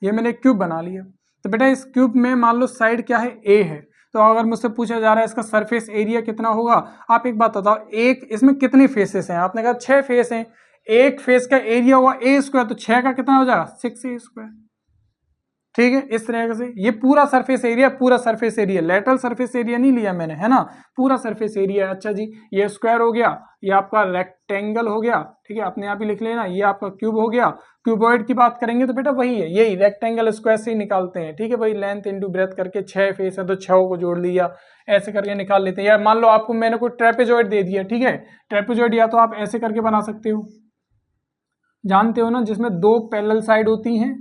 ये मैंने एक क्यूब बना लिया। तो बेटा इस क्यूब में मान लो साइड क्या है? ए है। तो अगर मुझसे पूछा जा रहा है इसका सरफेस एरिया कितना होगा, आप एक बात बताओ, एक इसमें कितने फेसेस हैं? आपने कहा 6 फेस हैं, एक फेस का एरिया हुआ ए स्क्वायर, तो 6 का कितना हो जाएगा? 6a square. ठीक है, इस तरह से ये पूरा सरफेस एरिया, पूरा surface area, lateral surface area नहीं लिया मैंने, है ना, पूरा सरफेस एरिया। अच्छा जी, ये स्क्वायर हो गया, ये आपका रेक्टेंगल हो गया। ठीक है, अपने आप ही लिख लेना, ये आपका क्यूब हो गया। क्यूबॉइड की बात करेंगे तो बेटा वही है, यही रेक्टेंगल स्क्वायर से ही निकालते हैं। ठीक है भाई, लेंथ इंटू ब्रेथ करके 6 फेस है तो 6 को जोड़ लिया, ऐसे करके निकाल लेते हैं। या मान लो आपको मैंने कोई ट्रेपेजॉइड दे दिया, ठीक है, ट्रेपेजॉइड या तो आप ऐसे करके बना सकते हो, जानते हो ना, जिसमें 2 पैरेलल साइड होती हैं।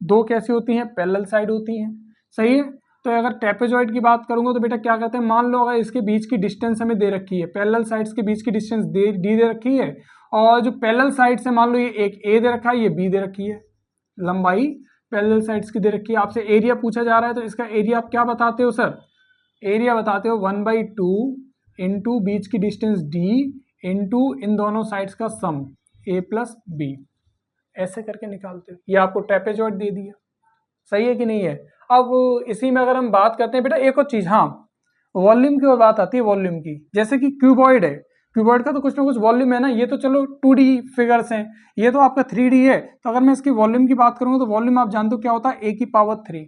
2 कैसी होती हैं? पैरेलल साइड होती हैं। सही है। तो अगर ट्रेपेजॉइड की बात करूंगा तो बेटा क्या कहते हैं, मान लो अगर इसके बीच की डिस्टेंस हमें दे रखी है, पैरेलल साइड्स के बीच की डिस्टेंस डी दे रखी है, और जो पैरेलल साइड से मान लो ये एक ए दे रखा है, ये बी दे रखी है, लंबाई पैरेलल साइड्स की दे रखी है। आपसे एरिया पूछा जा रहा है, तो इसका एरिया आप क्या बताते हो सर? एरिया बताते हो 1/2 इंटू बीच की डिस्टेंस डी इंटू इन दोनों साइड्स का सम ए प्लस बी, ऐसे करके निकालते हो। ये आपको ट्रेपेजॉइड दे दिया। सही है कि नहीं है? अब इसी में अगर हम बात करते हैं बेटा एक और चीज, हाँ, वॉल्यूम की ओर बात आती है, वॉल्यूम की। जैसे कि क्यूबॉइड है, क्यूबॉइड का तो कुछ ना कुछ वॉल्यूम है ना, ये तो चलो 2D फिगर्स हैं, ये तो आपका 3D है। तो अगर मैं इसकी वॉल्यूम की बात करूंगा तो वॉल्यूम आप जानते हो क्या होता है? A⁴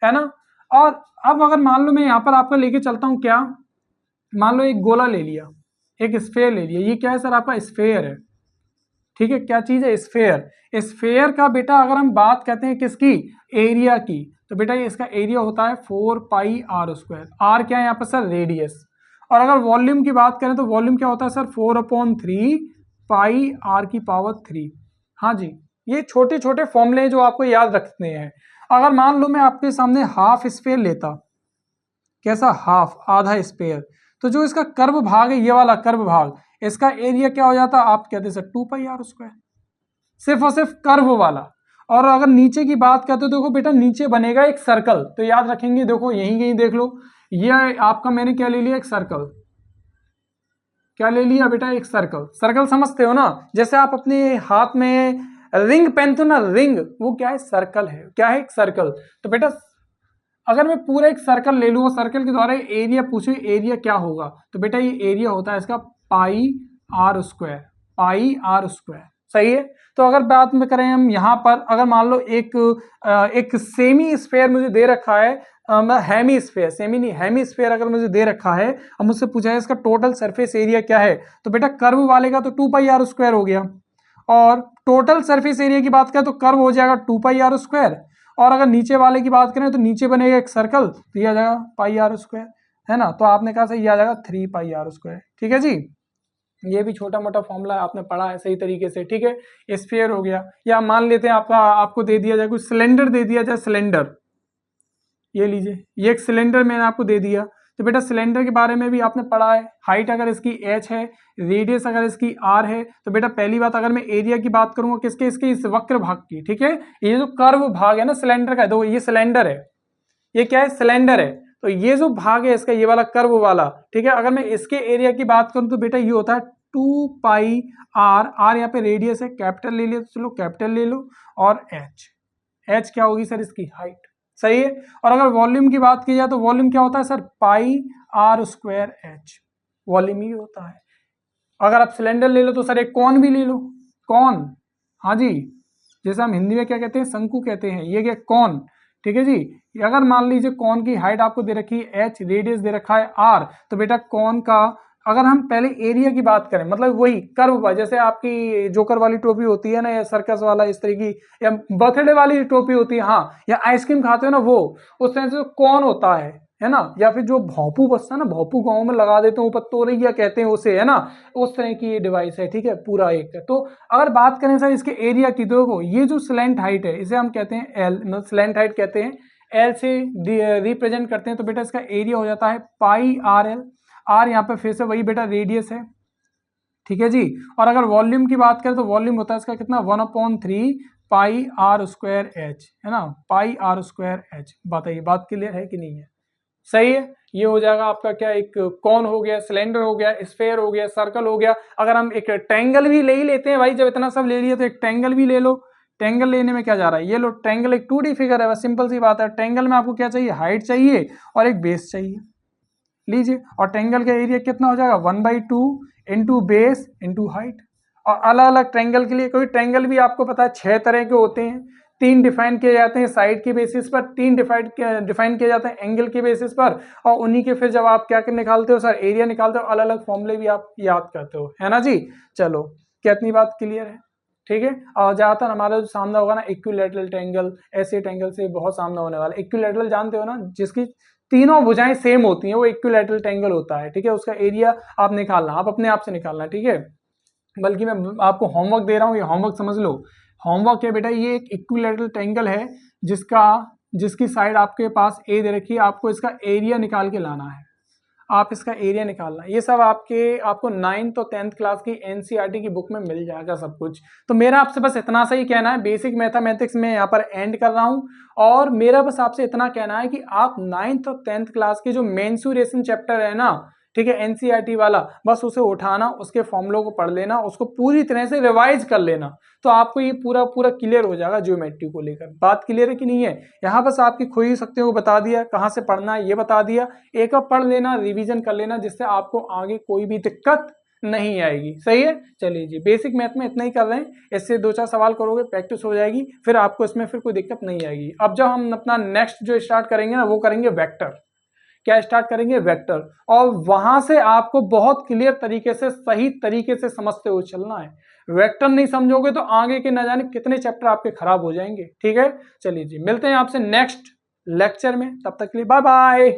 है ना। और अब अगर मान लो मैं यहाँ पर आपका लेके चलता हूँ, क्या मान लो एक गोला ले लिया, एक स्फेयर ले लिया, ये क्या है सर? आपका स्फेयर है। ठीक है, क्या चीज है? स्फेयर। स्फेयर का बेटा अगर हम बात करते हैं किसकी? एरिया की, तो बेटा ये इसका एरिया होता है 4πr²। आर क्या है यहाँ पर सर? रेडियस। और अगर वॉल्यूम की बात करें तो वॉल्यूम क्या होता है सर? 4/3πr⁴। हाँ जी, ये छोटे छोटे फॉर्मूले जो आपको याद रखने हैं। अगर मान लो मैं आपके सामने हाफ स्फेयर लेता, कैसा? हाफ, आधा स्फेयर, तो जो इसका कर्व भाग है, ये वाला कर्व भाग, इसका एरिया क्या हो जाता? आप कहते सर 2πr², सिर्फ और सिर्फ कर्व वाला। और अगर नीचे की बात करते हो, देखो बेटा नीचे बनेगा एक सर्कल, तो याद रखेंगे, देखो यहीं कहीं देख लो, ये आपका मैंने क्या ले लिया? एक सर्कल। क्या ले लिया बेटा? एक सर्कल। सर्कल समझते हो ना, जैसे आप अपने हाथ में रिंग पहनते हो ना, रिंग, वो क्या है? सर्कल है। क्या है? एक सर्कल। तो बेटा अगर मैं पूरा एक सर्कल ले लूँ, सर्कल के द्वारा एरिया पूछे, एरिया क्या होगा? तो बेटा ये एरिया होता है इसका πr², πr²। सही है। तो अगर बात में करें हम यहाँ पर, अगर मान लो एक सेमी स्फेयर मुझे दे रखा है, हेमी स्फेयर, सेमी नहीं, हेमी स्फेयर अगर मुझे दे रखा है, अब मुझसे पूछा है इसका टोटल सरफेस एरिया क्या है, तो बेटा कर्व वाले का तो 2πr² हो गया, और टोटल सरफेस एरिया की बात करें तो कर्व हो जाएगा 2πr²। और अगर नीचे वाले की बात करें तो नीचे बनेगा एक सर्कल, तो यह आ जाएगा πr²। है ना। तो आपने कहा सही आ जाएगा 3 पाई आर स्क्वायर। ठीक है जी, ये भी छोटा मोटा फॉर्मूला आपने पढ़ा है सही तरीके से। ठीक है, स्फीयर हो गया, या मान लेते हैं आपको दे दिया जाए, कुछ सिलेंडर दे दिया जाए, सिलेंडर, ये लीजिए, ये एक सिलेंडर मैंने आपको दे दिया। तो बेटा सिलेंडर के बारे में भी आपने पढ़ा है, हाइट अगर इसकी h है, रेडियस अगर इसकी r है, तो बेटा पहली बात अगर मैं एरिया की बात करूंगा किसके, इसके इस वक्र भाग की। ठीक है, ये जो कर्व भाग है ना सिलेंडर का, दो ये सिलेंडर है, ये क्या है, सिलेंडर है, तो ये जो भाग है इसका, ये वाला कर्व वाला, ठीक है, अगर मैं इसके एरिया की बात करूं तो बेटा ये होता है 2 पाई आर, आर यहाँ पे रेडियस है, कैपिटल ले लिया तो चलो कैपिटल ले लो, और एच क्या होगी सर, इसकी हाइट। सही है। और अगर वॉल्यूम की बात की जाए तो वॉल्यूम क्या होता है sir, pi r square h, volume ही होता है। अगर आप सिलेंडर ले लो तो सर एक कौन भी ले लो, कौन, हाँ जी, जैसे हम हिंदी में क्या कहते हैं, शंकु कहते हैं, ये क्या, कौन। ठीक है जी, अगर मान लीजिए कौन की हाइट आपको दे रखी है एच, रेडियस दे रखा है आर, तो बेटा कौन का, अगर हम पहले एरिया की बात करें, मतलब वही कर्व पर, जैसे आपकी जोकर वाली टोपी होती है ना, या सर्कस वाला इस तरह की, या बर्थडे वाली टोपी होती है, हाँ, या आइसक्रीम खाते हो ना वो, उस तरह से कौन होता है ना, या फिर जो भोंपू बसता है ना, भोंपू गाँव में लगा देते हैं ऊपर, तोरैया कहते हैं उसे, है ना, उस तरह की ये डिवाइस है। ठीक है, पूरा एक। तो अगर बात करें सर इसके एरिया की, देखो ये जो स्लैंट हाइट है इसे हम कहते हैं एल, मतलब स्लैंट हाइट कहते हैं, एल से रिप्रेजेंट करते हैं, तो बेटा इसका एरिया हो जाता है पाई आर एल, आर यहाँ पे फिर से वही बेटा रेडियस है। ठीक है जी, और अगर वॉल्यूम की बात करें तो वॉल्यूम होता है इसका कितना, 1/3 पाई आर स्क्वायर एच, है ना, पाई आर स्क्वायर एच। बताइए बात क्लियर है कि नहीं है, सही है। ये हो जाएगा आपका क्या, एक कौन हो गया, सिलेंडर हो गया, स्फेयर हो गया, सर्कल हो गया। अगर हम एक ट्रायंगल भी ले ही लेते हैं भाई, जब इतना सब ले लिया तो एक ट्रायंगल भी ले लो। ट्रायंगल लेने में क्या जा रहा है, ये लो ट्रायंगल एक 2D फिगर है, बस सिंपल सी बात है। ट्रायंगल में आपको क्या चाहिए, हाइट चाहिए और एक बेस चाहिए, लीजिए, और ट्रायंगल का एरिया कितना हो जाएगा, 1/2 इंटू बेस इंटू हाइट। और अलग अलग ट्रायंगल के लिए, कोई ट्रायंगल भी आपको पता है 6 तरह के होते हैं, 3 डिफाइन किए जाते हैं साइड के बेसिस पर, 3 डिफाइन किए जाते हैं एंगल के बेसिस पर, और उन्हीं के फिर जब आप क्या निकालते हो सर, एरिया निकालते हो, अलग अलग फॉर्मूले भी आप याद करते हो, है ना जी। चलो, क्या इतनी बात क्लियर है। ठीक है, और ज्यादातर हमारा जो सामना होगा ना, इक्विलैटरल ट्रायंगल, ऐसे ट्रायंगल से बहुत सामना होने वाला है। इक्विलैटरल जानते हो ना, जिसकी तीनों भुजाएं सेम होती हैं, वो इक्विलैटरल ट्रायंगल होता है। ठीक है, उसका एरिया आप निकालना, आप अपने आप से निकालना। ठीक है, बल्कि मैं आपको होमवर्क दे रहा हूँ, ये होमवर्क समझ लो। होमवर्क है बेटा, ये एक इक्विलैटरल ट्रायंगल है जिसकी साइड आपके पास ए दे रखी है, आपको इसका एरिया निकाल के लाना है, आप इसका एरिया निकालना। ये सब आपको 9th और 10th क्लास की एनसीईआरटी की बुक में मिल जाएगा सब कुछ। तो मेरा आपसे बस इतना सा ही कहना है, बेसिक मैथमेटिक्स में यहाँ पर एंड कर रहा हूँ, और मेरा बस आपसे इतना कहना है कि आप 9th और 10th क्लास की जो मेंसुरेशन चैप्टर है ना, ठीक है, एनसीईआरटी वाला, बस उसे उठाना, उसके फॉर्मूलों को पढ़ लेना, उसको पूरी तरह से रिवाइज कर लेना, तो आपको ये पूरा पूरा क्लियर हो जाएगा ज्योमेट्री को लेकर। बात क्लियर है कि नहीं है, यहाँ बस आपकी खोई सकते हो बता दिया, कहाँ से पढ़ना है ये बता दिया, एक बार पढ़ लेना, रिवीजन कर लेना, जिससे आपको आगे कोई भी दिक्कत नहीं आएगी। सही है, चलिए जी, बेसिक मैथ में इतना ही कर रहे हैं, इससे 2-4 सवाल करोगे, प्रैक्टिस हो जाएगी, फिर आपको इसमें फिर कोई दिक्कत नहीं आएगी। अब जब हम अपना नेक्स्ट जो स्टार्ट करेंगे ना, वो करेंगे वेक्टर। क्या स्टार्ट करेंगे, वेक्टर, और वहां से आपको बहुत क्लियर तरीके से, सही तरीके से समझते हुए चलना है। वेक्टर नहीं समझोगे तो आगे के न जाने कितने चैप्टर आपके खराब हो जाएंगे। ठीक है, चलिए जी, मिलते हैं आपसे नेक्स्ट लेक्चर में, तब तक के लिए बाय बाय।